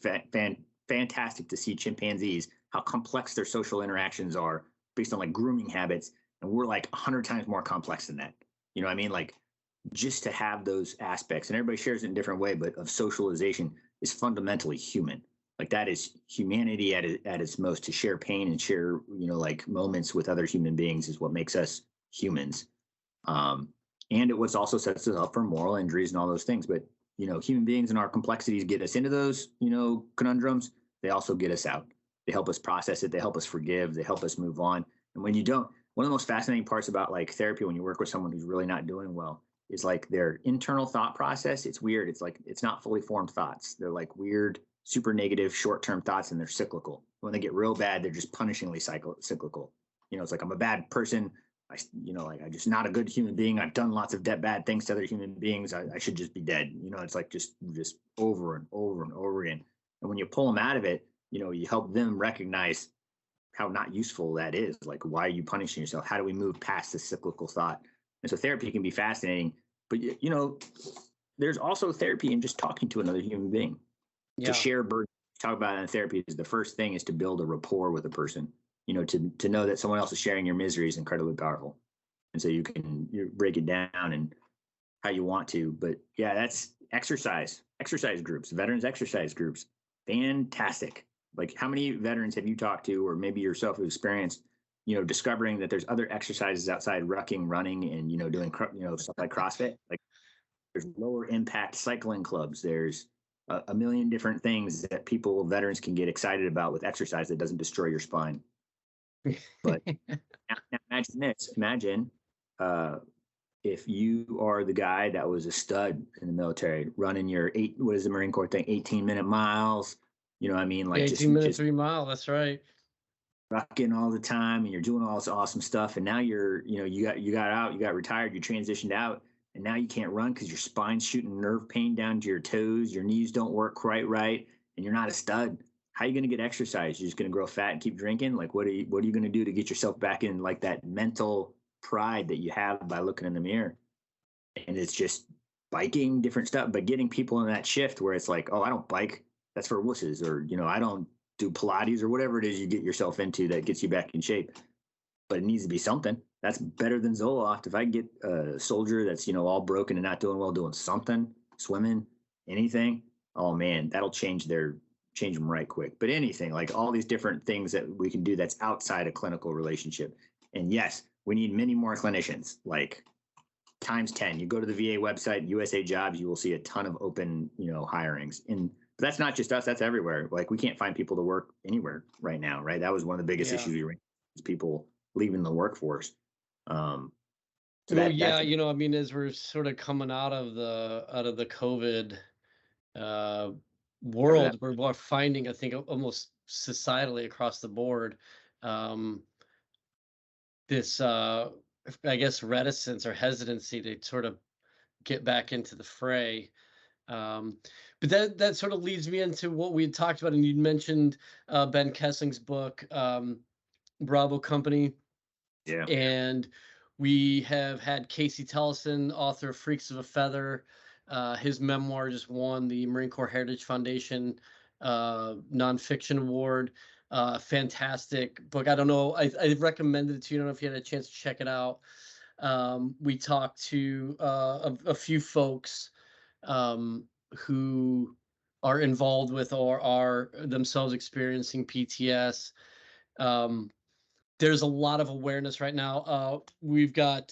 fantastic to see chimpanzees, how complex their social interactions are based on like grooming habits, and we're like 100 times more complex than that. You know what I mean? Like, just to have those aspects, and everybody shares it in a different way, but of socialization is fundamentally human. Like that is humanity at its most, to share pain and share, like moments with other human beings is what makes us humans. Um, and it was also sets us up for moral injuries and all those things. But, human beings and our complexities get us into those, conundrums. They also get us out. They help us process it. They help us forgive. They help us move on. And when you don't, one of the most fascinating parts about like therapy, when you work with someone who's really not doing well, is like their internal thought process. It's weird. It's like, it's not fully formed thoughts. They're like weird, super negative, short-term thoughts, and they're cyclical. When they get real bad, they're just punishingly cyclical. It's like, I'm a bad person. Like I'm just not a good human being. I've done lots of bad things to other human beings. I should just be dead. It's like just over and over and over again. And when you pull them out of it, you help them recognize how not useful that is. Like, why are you punishing yourself? How do we move past this cyclical thought? And so therapy can be fascinating, but there's also therapy in just talking to another human being. To Yeah. share burden. Talk about it in therapy is the first thing, is to build a rapport with a person. To know that someone else is sharing your misery is incredibly powerful. And so you break it down and how you want to. But yeah, that's exercise groups, veterans exercise groups. Fantastic. Like, how many veterans have you talked to, or maybe yourself have experienced, discovering that there's other exercises outside rucking, running, and, doing, stuff like CrossFit? Like, there's lower impact cycling clubs. There's a million different things that veterans can get excited about with exercise that doesn't destroy your spine. But now imagine this. Imagine if you are the guy that was a stud in the military, running your what is the Marine Corps thing? 18-minute miles. You know what I mean? Like 18 minutes, 3 mile. That's right. Rocking all the time, and you're doing all this awesome stuff. And now you got retired, you transitioned out, and now you can't run because your spine's shooting nerve pain down to your toes. Your knees don't work quite right, and you're not a stud. How are you going to get exercise? You're just going to grow fat and keep drinking? Like, what are you going to do to get yourself back in like that mental pride that you have by looking in the mirror? And it's just biking, different stuff, but getting people in that shift where it's like, oh, I don't bike, that's for wusses, or I don't do Pilates, or whatever it is you get yourself into that gets you back in shape. But it needs to be something. That's better than Zoloft. If I get a soldier that's all broken and not doing well, doing something, swimming, anything, oh man, that'll change them right quick. But anything, like all these different things that we can do that's outside a clinical relationship. And yes, we need many more clinicians, like times 10. You go to the VA website, USA Jobs, you will see a ton of open, hirings. And but that's not just us, that's everywhere. Like, we can't find people to work anywhere right now, right? That was one of the biggest issues we ran, is people leaving the workforce. So I mean, as we're sort of coming out of the COVID world, we're finding, I think, almost societally across the board, this I guess reticence or hesitancy to sort of get back into the fray. But that sort of leads me into what we had talked about, and you'd mentioned Ben Kessling's book, Bravo Company. Yeah. And we have had Casey Tellison, author of Freaks of a Feather. His memoir just won the Marine Corps Heritage Foundation nonfiction award. Fantastic book. I don't know. I recommended it to you. I don't know if you had a chance to check it out. We talked to a few folks who are involved with or are themselves experiencing PTS. There's a lot of awareness right now. We've got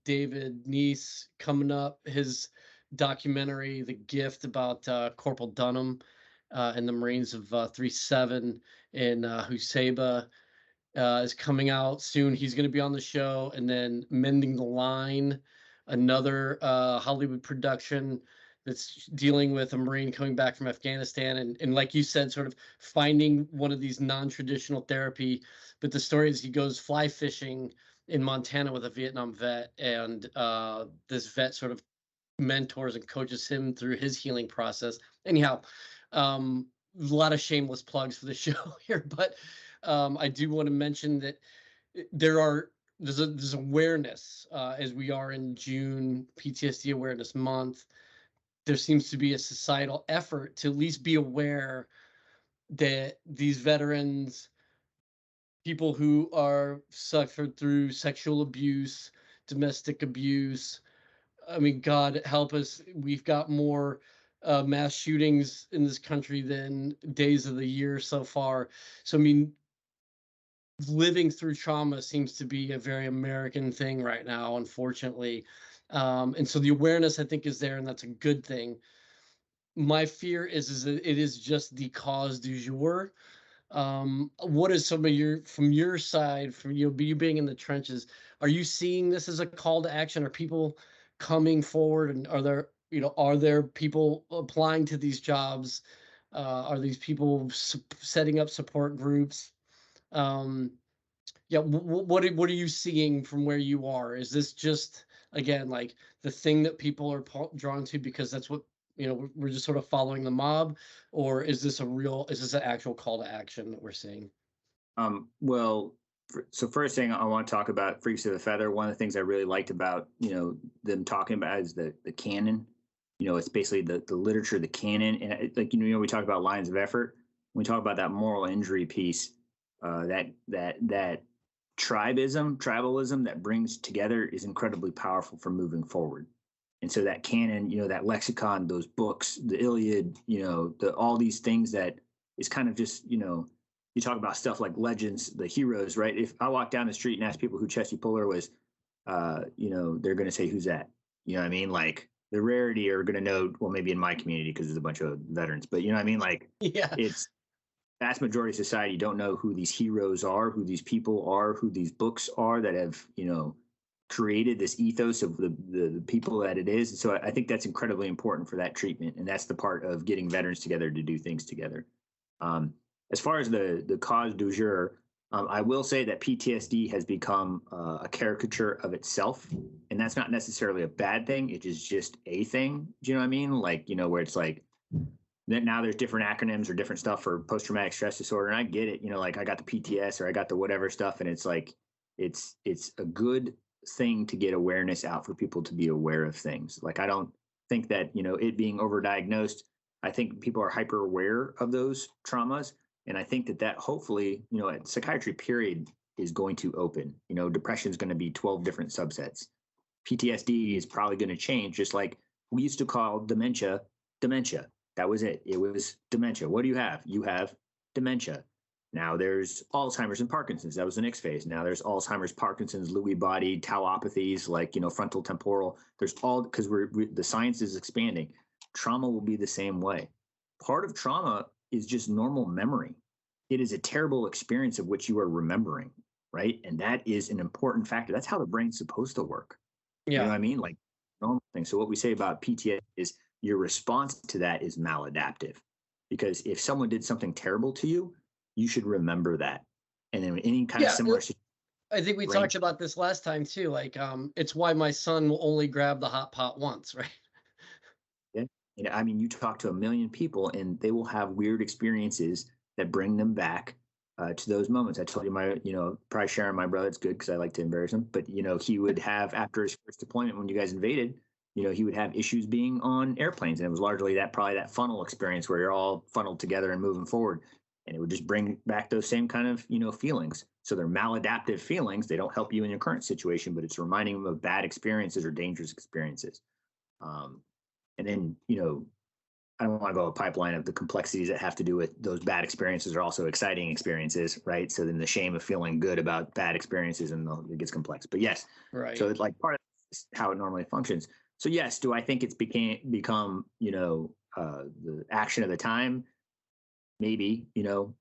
David Neese coming up, his documentary, The Gift, about Corporal Dunham and the Marines of 3-7 in Huseba is coming out soon. He's going to be on the show. And then Mending the Line, another Hollywood production that's dealing with a Marine coming back from Afghanistan. And like you said, sort of finding one of these non-traditional therapy. But the story is he goes fly fishing in Montana with a Vietnam vet. And this vet sort of mentors and coaches him through his healing process. Anyhow, a lot of shameless plugs for the show here, but I do want to mention that there's awareness as we are in June, PTSD Awareness Month. There seems to be a societal effort to at least be aware that these veterans, people who are suffered through sexual abuse, domestic abuse, I mean, God help us, we've got more mass shootings in this country than days of the year so far. So I mean, living through trauma seems to be a very American thing right now, unfortunately. And so the awareness, I think, is there, and that's a good thing. My fear is that it is just the cause du jour. What is some of from your side, from you being in the trenches, are you seeing this as a call to action? Are people coming forward, and are there people applying to these jobs? Are these people setting up support groups? Um, yeah, what are you seeing from where you are? Is this just, again, like the thing that people are drawn to because that's what, we're just sort of following the mob, or is this an actual call to action that we're seeing? Well, so first thing I want to talk about Freaks of the Feather. One of the things I really liked about, them talking about is the canon. It's basically the literature, the canon, and like we talk about lines of effort. When we talk about that moral injury piece, that tribalism that brings together is incredibly powerful for moving forward. And so that canon, that lexicon, those books, the Iliad, all these things that is kind of just, you talk about stuff like legends, the heroes, right? If I walk down the street and ask people who Chesty Puller was, they're going to say, who's that? You know what I mean? Like the rarity are going to know, well, maybe in my community, because there's a bunch of veterans, but you know what I mean? Like Yeah. it's vast majority of society don't know who these heroes are, who these people are, who these books are that have, created this ethos of the people that it is. So I think that's incredibly important for that treatment. And that's the part of getting veterans together to do things together. Um, as far as the cause du jour, I will say that PTSD has become a caricature of itself, and that's not necessarily a bad thing. It is just a thing. Do you know what I mean? Like, where it's like that now there's different acronyms or different stuff for post-traumatic stress disorder, and I get it. Like I got the PTS or I got the whatever stuff, and it's like it's a good thing to get awareness out for people to be aware of things. Like I don't think that it being overdiagnosed. I think people are hyper aware of those traumas. And I think that hopefully, psychiatry period is going to open. Depression is going to be 12 different subsets. PTSD is probably going to change, just like we used to call dementia. That was it. It was dementia. What do you have? You have dementia. Now there's Alzheimer's and Parkinson's. That was the next phase. Now there's Alzheimer's, Parkinson's, Lewy body, tauopathies, like, frontal temporal. There's all, because the science is expanding. Trauma will be the same way. Part of trauma is just normal memory. It is a terrible experience of which you are remembering, right? And that is an important factor. That's how the brain's supposed to work. You know Yeah. what I mean? Like normal thing. So what we say about PTSD is your response to that is maladaptive. Because if someone did something terrible to you, you should remember that. And then any kind of Yeah. similar situation, I think we brain. talked about this last time too. Like, it's why my son will only grab the hot pot once, right? Yeah. I mean, you talk to a million people and they will have weird experiences that bring them back to those moments. I told you probably sharing my brother, it's good because I like to embarrass him, but, he would have, after his first deployment, when you guys invaded, he would have issues being on airplanes. And it was largely probably that funnel experience where you're all funneled together and moving forward. And it would just bring back those same kind of, feelings. So they're maladaptive feelings. They don't help you in your current situation, but it's reminding them of bad experiences or dangerous experiences. And then, I don't want to go a pipeline of the complexities that have to do with those bad experiences are also exciting experiences, right? So then the shame of feeling good about bad experiences and it gets complex. But yes, Right. so it's like part of how it normally functions. So yes, do I think it's become the action of the time? Maybe.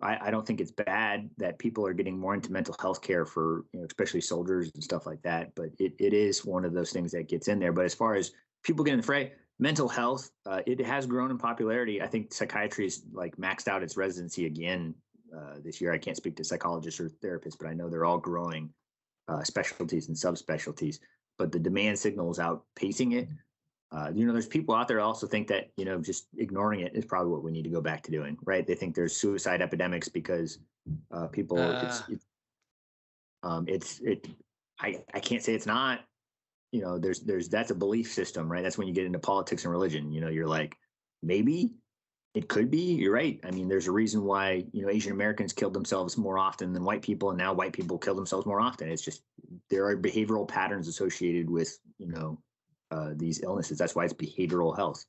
I don't think it's bad that people are getting more into mental health care for especially soldiers and stuff like that. But it is one of those things that gets in there. But as far as people getting in the fray, mental health, it has grown in popularity. I think psychiatry is like maxed out its residency again this year. I can't speak to psychologists or therapists, but I know they're all growing specialties and subspecialties. But the demand signal is outpacing it. There's people out there who also think that just ignoring it is probably what we need to go back to doing, right? They think there's suicide epidemics because people. I can't say it's not. There's that's a belief system, right? That's when you get into politics and religion. You're like, maybe it could be. You're right. I mean, there's a reason why Asian Americans killed themselves more often than white people, and now white people kill themselves more often. It's just there are behavioral patterns associated with these illnesses. That's why it's behavioral health.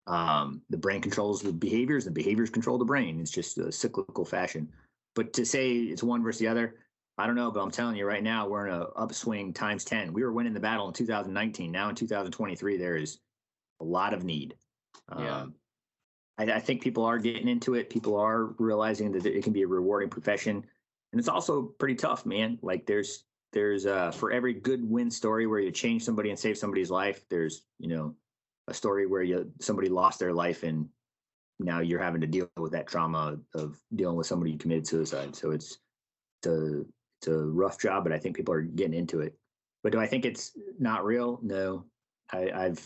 The brain controls the behaviors, the behaviors control the brain. It's just a cyclical fashion. But to say it's one versus the other, I don't know, but I'm telling you right now, we're in an upswing times 10. We were winning the battle in 2019. Now in 2023, there is a lot of need. Yeah. I think people are getting into it. People are realizing that it can be a rewarding profession, and it's also pretty tough, man. Like there's for every good win story where you change somebody and save somebody's life, there's a story where somebody lost their life and now you're having to deal with that trauma of dealing with somebody who committed suicide. So it's a rough job, but I think people are getting into it. But do I think it's not real? No. I've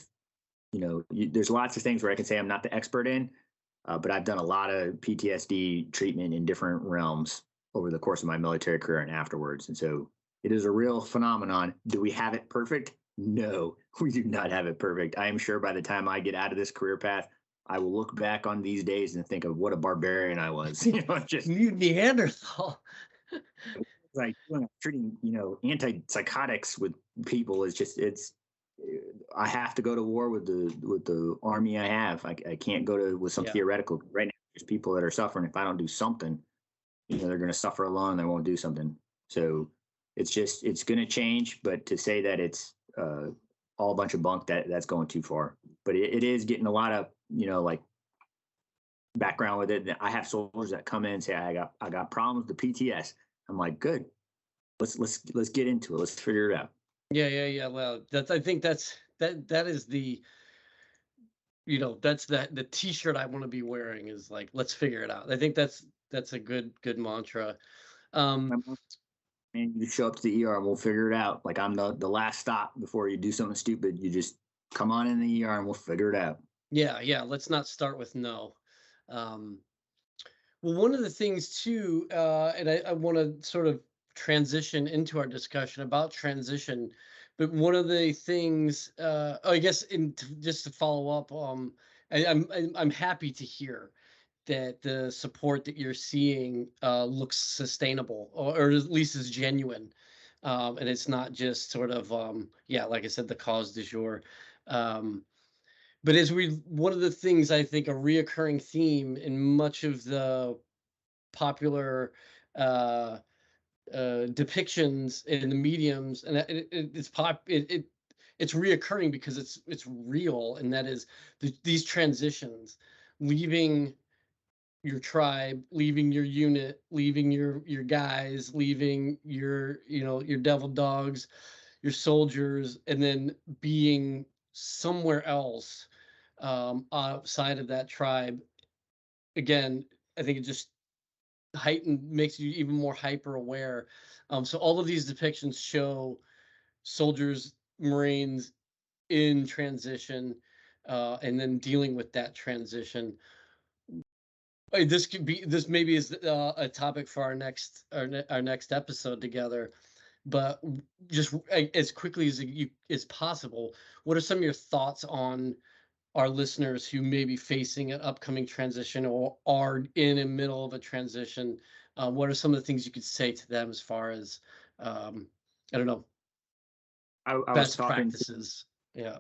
there's lots of things where I can say I'm not the expert in, but I've done a lot of PTSD treatment in different realms over the course of my military career and afterwards. And so it is a real phenomenon. Do we have it perfect? No, we do not have it perfect. I am sure by the time I get out of this career path, I will look back on these days and think of what a barbarian I was. Just Neanderthal. like treating, antipsychotics with people is just, I have to go to war with the army I have. I can't go to with some Yeah. theoretical. Right now, there's people that are suffering. If I don't do something, they're going to suffer alone. They won't do something. So it's going to change. But to say that it's all a bunch of bunk, that's going too far. But it is getting a lot of like background with it. I have soldiers that come in and say I got problems with the PTS. I'm like, good. Let's get into it. Let's figure it out. Yeah. Well, I think that is the that's the T-shirt I want to be wearing is like, let's figure it out. I think that's a good mantra. Um, And you show up to the ER and we'll figure it out. Like I'm the last stop before you do something stupid. You just come on in the ER and we'll figure it out. yeah. Let's not start with no. Um, well, one of the things too, and I want to sort of transition into our discussion about transition, but one of the things, I guess, just to follow up, I'm happy to hear that the support that you're seeing looks sustainable, or at least is genuine, and it's not just sort of yeah, like I said, the cause du jour. Um, but one of the things I think a reoccurring theme in much of the popular uh, depictions in the mediums, and it's reoccurring because it's real, and that is these transitions, leaving your tribe, leaving your unit, leaving your guys, leaving your devil dogs, your soldiers, and then being somewhere else outside of that tribe. Again, I think it just makes you even more hyper aware. So all of these depictions show soldiers, Marines in transition, and then dealing with that transition. This maybe is a topic for our next episode together. But just as quickly as possible, what are some of your thoughts on our listeners who may be facing an upcoming transition or are in the middle of a transition? What are some of the things you could say to them as far as I don't know, I was best talking to practices? Yeah.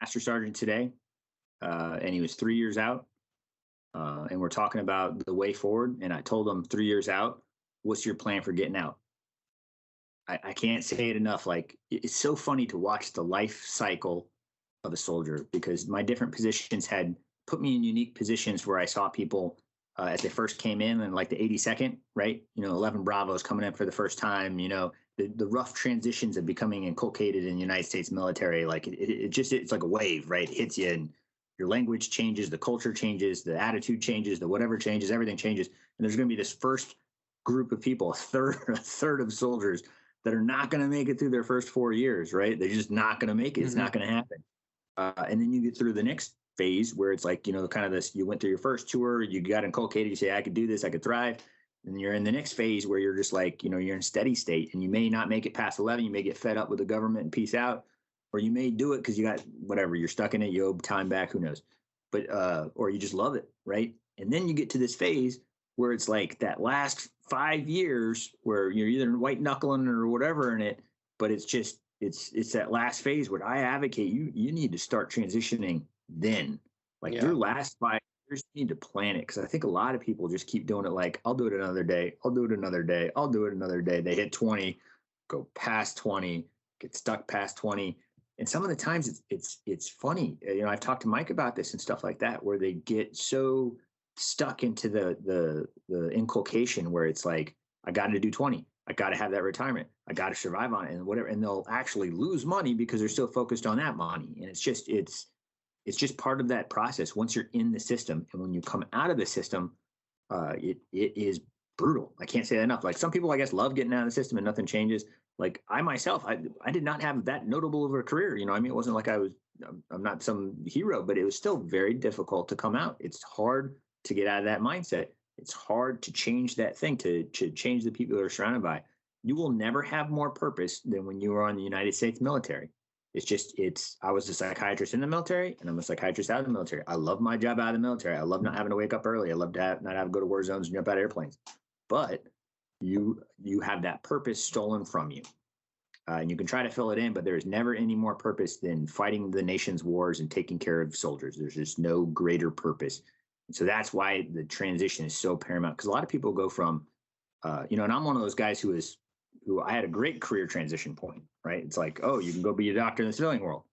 Master Sergeant today, and he was 3 years out. And we're talking about the way forward. And I told him 3 years out, what's your plan for getting out? I can't say it enough. Like it's so funny to watch the life cycle of a soldier because my different positions had put me in unique positions where I saw people as they first came in and like the 82nd, right? 11 Bravos coming in for the first time, the rough transitions of becoming inculcated in the United States military. Like it's like a wave, right? It hits you and your language changes, the culture changes, the attitude changes, the whatever changes, everything changes. And there's going to be this first group of people, a third of soldiers that are not going to make it through their first 4 years, right? They're just not going to make it. It's not going to happen. And then you get through the next phase where it's like, kind of this, you went through your first tour, you got inculcated, you say, I could do this, I could thrive. And you're in the next phase where you're just like, you're in steady state and you may not make it past 11. You may get fed up with the government and peace out, or you may do it because you got whatever, you're stuck in it, you owe time back, who knows? But, or you just love it, right? And then you get to this phase where it's like that last 5 years where you're either white knuckling or whatever in it, but it's just, it's that last phase where I advocate you need to start transitioning then. Like Yeah. your last 5 years, you need to plan it. Cause I think a lot of people just keep doing it like, I'll do it another day. I'll do it another day. I'll do it another day. They hit 20, go past 20, get stuck past 20. And some of the times it's funny. I've talked to Mike about this and stuff like that, where they get so stuck into the inculcation where it's like, I got to do 20. I got to have that retirement. I got to survive on it and whatever. And they'll actually lose money because they're still focused on that money. And it's just part of that process once you're in the system. And when you come out of the system, it is brutal. I can't say that enough. Like some people, I guess, love getting out of the system and nothing changes. Like I myself, I did not have that notable of a career. I mean, it wasn't like I'm not some hero, but it was still very difficult to come out. It's hard to get out of that mindset. It's hard to change that thing, to change the people that are surrounded by. You will never have more purpose than when you are in the United States military. I was a psychiatrist in the military and I'm a psychiatrist out of the military. I love my job out of the military. I love not having to wake up early. I love to not have to go to war zones and jump out of airplanes. But you have that purpose stolen from you. And you can try to fill it in, but there is never any more purpose than fighting the nation's wars and taking care of soldiers. There's just no greater purpose. And so that's why the transition is so paramount, because a lot of people go from, and I'm one of those guys who I had a great career transition point, right? It's like, oh, you can go be a doctor in the civilian world.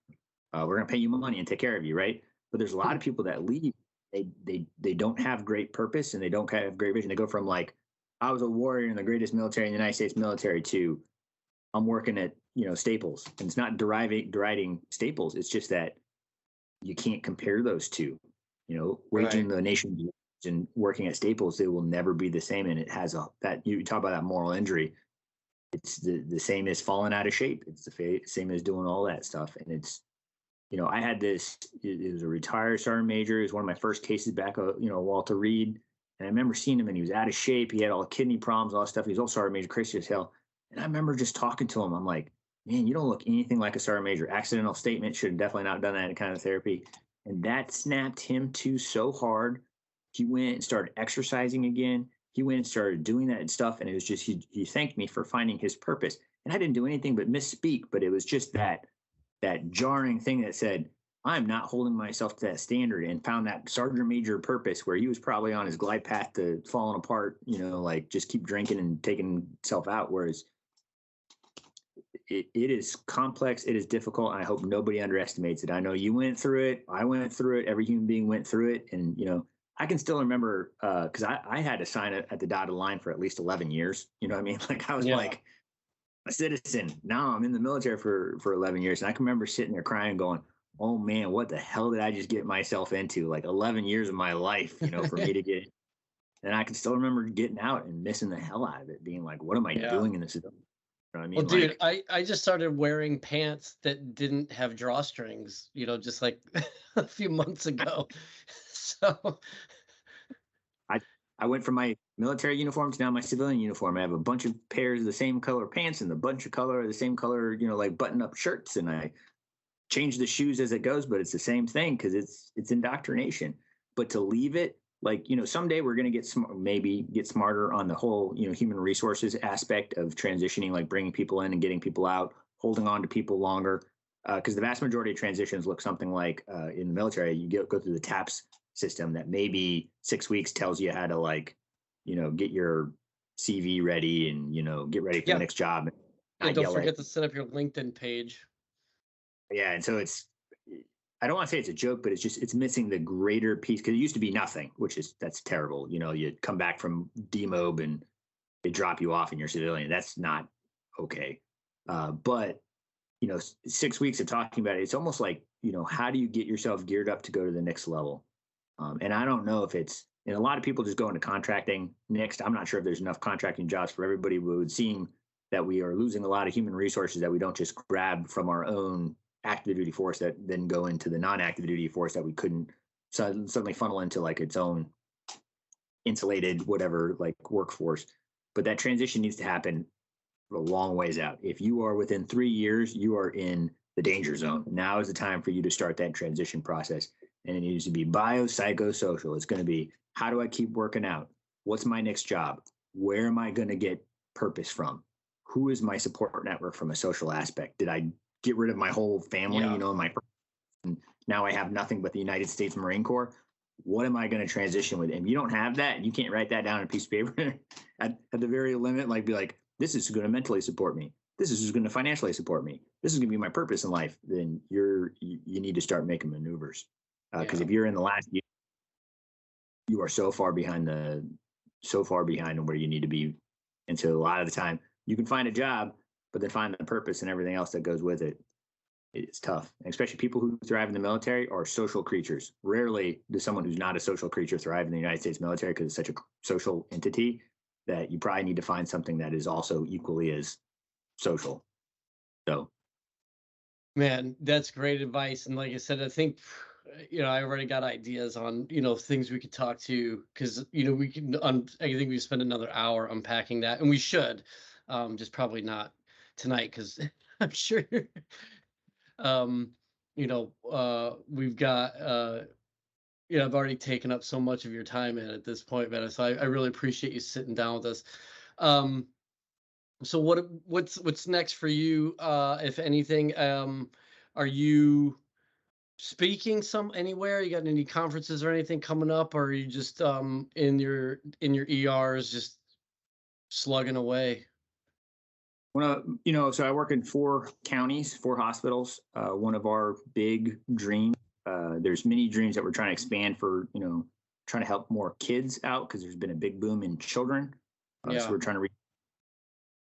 We're going to pay you money and take care of you, right? But there's a lot of people that leave. They don't have great purpose and they don't have great vision. They go from like, I was a warrior in the greatest military in the United States military to I'm working at, Staples. And it's not deriding Staples. It's just that you can't compare those two, waging the nation's wars and working at Staples, they will never be the same. And it has that you talk about that moral injury. It's the same as falling out of shape. It's the same as doing all that stuff. And it's, I had this, it was a retired sergeant major. It was one of my first cases back, Walter Reed. And I remember seeing him and he was out of shape. He had all kidney problems, all that stuff. He was also sergeant major, crazy as hell. And I remember just talking to him. I'm like, man, you don't look anything like a sergeant major. Accidental statement, should have definitely not done that kind of therapy. And that snapped him to so hard. He went and started exercising again. He went and started doing that and stuff. And it was just, he thanked me for finding his purpose. And I didn't do anything but misspeak, but it was just that jarring thing that said, I'm not holding myself to that standard, and found that sergeant major purpose where he was probably on his glide path to falling apart, like just keep drinking and taking himself out. Whereas it is complex, it is difficult, and I hope nobody underestimates it. I know you went through it. I went through it. Every human being went through it. And, I can still remember because I had to sign it at the dotted line for at least 11 years. You know what I mean? Like I was like a citizen. Now I'm in the military for 11 years. And I can remember sitting there crying going, oh man, what the hell did I just get myself into? Like 11 years of my life, for me to get. And I can still remember getting out and missing the hell out of it, being like, what am I doing in this? You know what I mean? Well, dude, I just started wearing pants that didn't have drawstrings, just like a few months ago. So I went from my military uniform to now my civilian uniform. I have a bunch of pairs of the same color pants and a bunch of the same color, like button up shirts. And I change the shoes as it goes, but it's the same thing because it's indoctrination. But to leave it, like, someday we're going to maybe get smarter on the whole, human resources aspect of transitioning, like bringing people in and getting people out, holding on to people longer. Because the vast majority of transitions look something like in the military, you go through the TAPS system that maybe 6 weeks tells you how to get your CV ready and, get ready for the next job. And don't forget to set up your LinkedIn page. Yeah. And so I don't want to say it's a joke, but it's missing the greater piece, because it used to be nothing, that's terrible. You come back from demob and they drop you off in your civilian. That's not okay. But 6 weeks of talking about it, it's almost like, how do you get yourself geared up to go to the next level? And I don't know if and a lot of people just go into contracting next. I'm not sure if there's enough contracting jobs for everybody, but it would seem that we are losing a lot of human resources that we don't just grab from our own active duty force that then go into the non-active duty force that we couldn't suddenly funnel into like its own insulated, whatever, like workforce. But that transition needs to happen a long ways out. If you are within 3 years, you are in the danger zone. Now is the time for you to start that transition process. And it needs to be biopsychosocial. It's going to be, how do I keep working out? What's my next job? Where am I going to get purpose from? Who is my support network from a social aspect? Did I get rid of my whole family, and my, and now I have nothing but the United States Marine Corps. What am I going to transition with? And you don't have that, and you can't write that down on a piece of paper at the very limit, like be like, this is going to mentally support me. This is going to financially support me. This is going to be my purpose in life. Then you need to start making maneuvers. Because if you're in the last year, you are so far behind where you need to be. And so a lot of the time you can find a job, but then find the purpose and everything else that goes with it. It's tough. And especially people who thrive in the military are social creatures. Rarely does someone who's not a social creature thrive in the United States military, because it's such a social entity that you probably need to find something that is also equally as social. So, man, that's great advice. And like I said, I think, I already got ideas on, things we could talk to, because, we can, I think we spend another hour unpacking that, and we should, just probably not tonight, because I'm sure, we've got, I've already taken up so much of your time at this point, man. So I really appreciate you sitting down with us. So what's next for you, if anything? Are you speaking anywhere? You got any conferences or anything coming up, or are you just in your ERs just slugging away? So I work in 4 counties, 4 hospitals. One of our big dreams, there's many dreams that we're trying to expand for, trying to help more kids out, because there's been a big boom in children. So we're trying to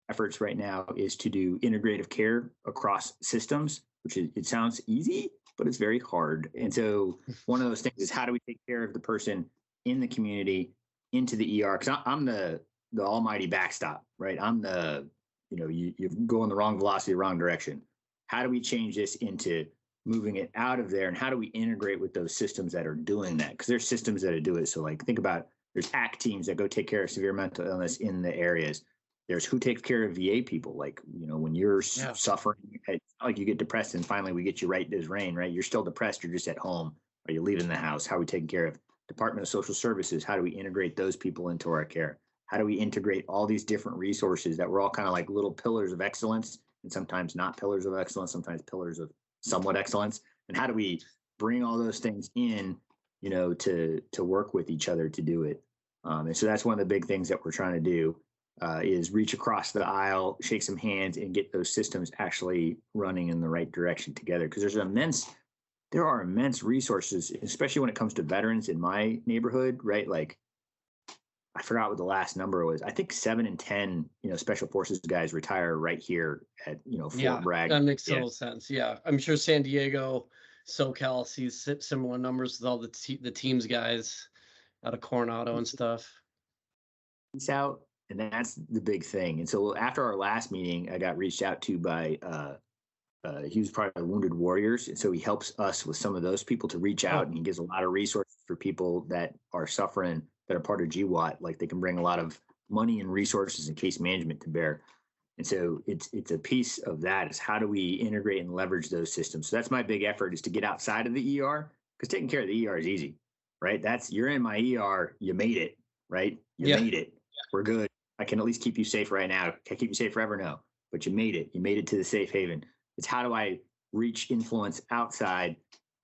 efforts right now is to do integrative care across systems, which it sounds easy, but it's very hard. And so one of those things is, how do we take care of the person in the community into the ER? Because I'm the almighty backstop, right? I'm the, you're going the wrong velocity, the wrong direction. How do we change this into moving it out of there? And how do we integrate with those systems that are doing that? Because there's systems that do it. So like, think about, there's ACT teams that go take care of severe mental illness in the areas. There's who takes care of VA people. Like, when you're suffering, it's not like you get depressed and finally we get you right as rain, right? You're still depressed. You're just at home. Are you leaving the house? How are we taking care of Department of Social Services? How do we integrate those people into our care? How do we integrate all these different resources that we're all kind of like little pillars of excellence, and sometimes not pillars of excellence, sometimes pillars of somewhat excellence? And how do we bring all those things in, to work with each other to do it? And so that's one of the big things that we're trying to do. Is reach across the aisle, shake some hands, and get those systems actually running in the right direction together. Because there are immense resources, especially when it comes to veterans in my neighborhood, right? Like, I forgot what the last number was. I think 7 in 10, special forces guys retire right here at, Fort Bragg. That makes total sense. Yeah, I'm sure San Diego, SoCal sees similar numbers with all the teams guys out of Coronado and stuff. Peace out. And that's the big thing. And so after our last meeting, I got reached out to by, he was part of Wounded Warriors. And so he helps us with some of those people to reach out, and he gives a lot of resources for people that are suffering, that are part of GWAT. Like, they can bring a lot of money and resources and case management to bear. And so it's a piece of that, is how do we integrate and leverage those systems? So that's my big effort, is to get outside of the ER, because taking care of the ER is easy, right? You're in my ER, you made it, right? You made it. We're good. I can at least keep you safe right now. Can I keep you safe forever? No, but you made it. You made it to the safe haven. It's how do I reach influence outside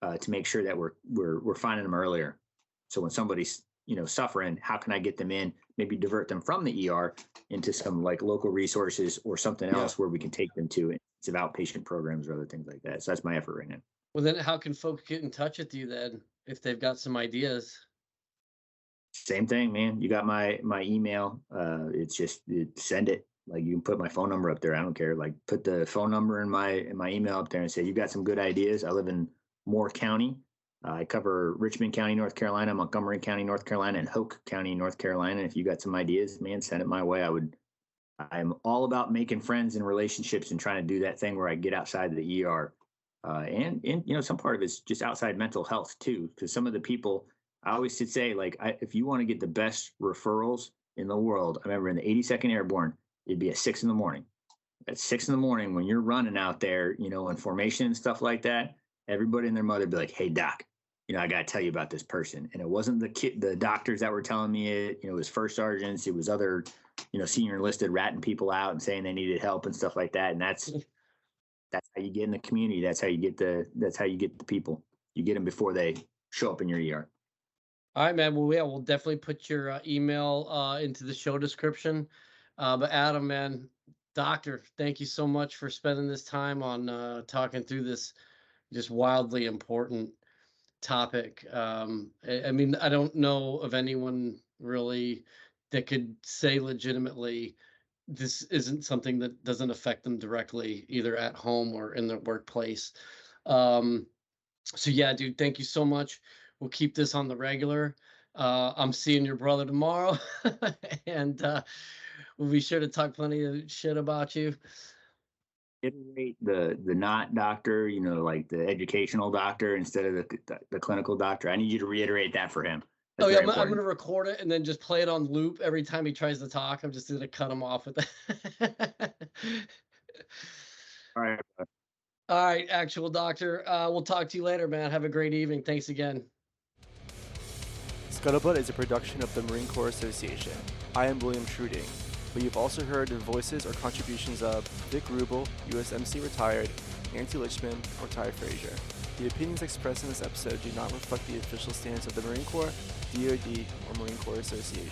to make sure that we're finding them earlier. So when somebody's suffering, how can I get them in? Maybe divert them from the ER into some like local resources or something else where we can take them to. It's about outpatient programs or other things like that. So that's my effort right now. Well, then how can folks get in touch with you then if they've got some ideas? Same thing, man. You got my email. It's just send it. Like, you can put my phone number up there. I don't care. Like, put the phone number in my email up there and say, you've got some good ideas. I live in Moore County. I cover Richmond County, North Carolina, Montgomery County, North Carolina, and Hoke County, North Carolina. If you got some ideas, man, send it my way. I'm all about making friends and relationships and trying to do that thing where I get outside of the ER. And some part of it's just outside mental health too, because some of the people, I always say, like, if you want to get the best referrals in the world, I remember in the 82nd Airborne, it'd be at 6 a.m. At 6 a.m, when you're running out there, in formation and stuff like that, everybody and their mother would be like, hey, doc, I got to tell you about this person. And it wasn't the doctors that were telling me it, it was first sergeants, it was other, senior enlisted ratting people out and saying they needed help and stuff like that. And that's how you get in the community. That's how you get the people. you get them before they show up in your ER. All right, man. Well, yeah, we'll definitely put your email into the show description. But Adam, man, doctor, thank you so much for spending this time on talking through this just wildly important topic. I mean, I don't know of anyone really that could say legitimately this isn't something that doesn't affect them directly, either at home or in their workplace. Um, so yeah, dude, thank you so much. We'll keep this on the regular. I'm seeing your brother tomorrow, and we'll be sure to talk plenty of shit about you. Iterate the not doctor, like the educational doctor instead of the clinical doctor. I need you to reiterate that for him. Oh That's yeah, very I'm important. gonna record it and then just play it on loop every time he tries to talk. I'm just gonna cut him off with that. All right. All right, actual doctor. We'll talk to you later, man. Have a great evening. Thanks again. Scuttlebutt is a production of the Marine Corps Association. I am William Truding, but you've also heard the voices or contributions of Vic Rubel, USMC retired, Nancy Lichman, or Ty Frazier. The opinions expressed in this episode do not reflect the official stance of the Marine Corps, DoD, or Marine Corps Association.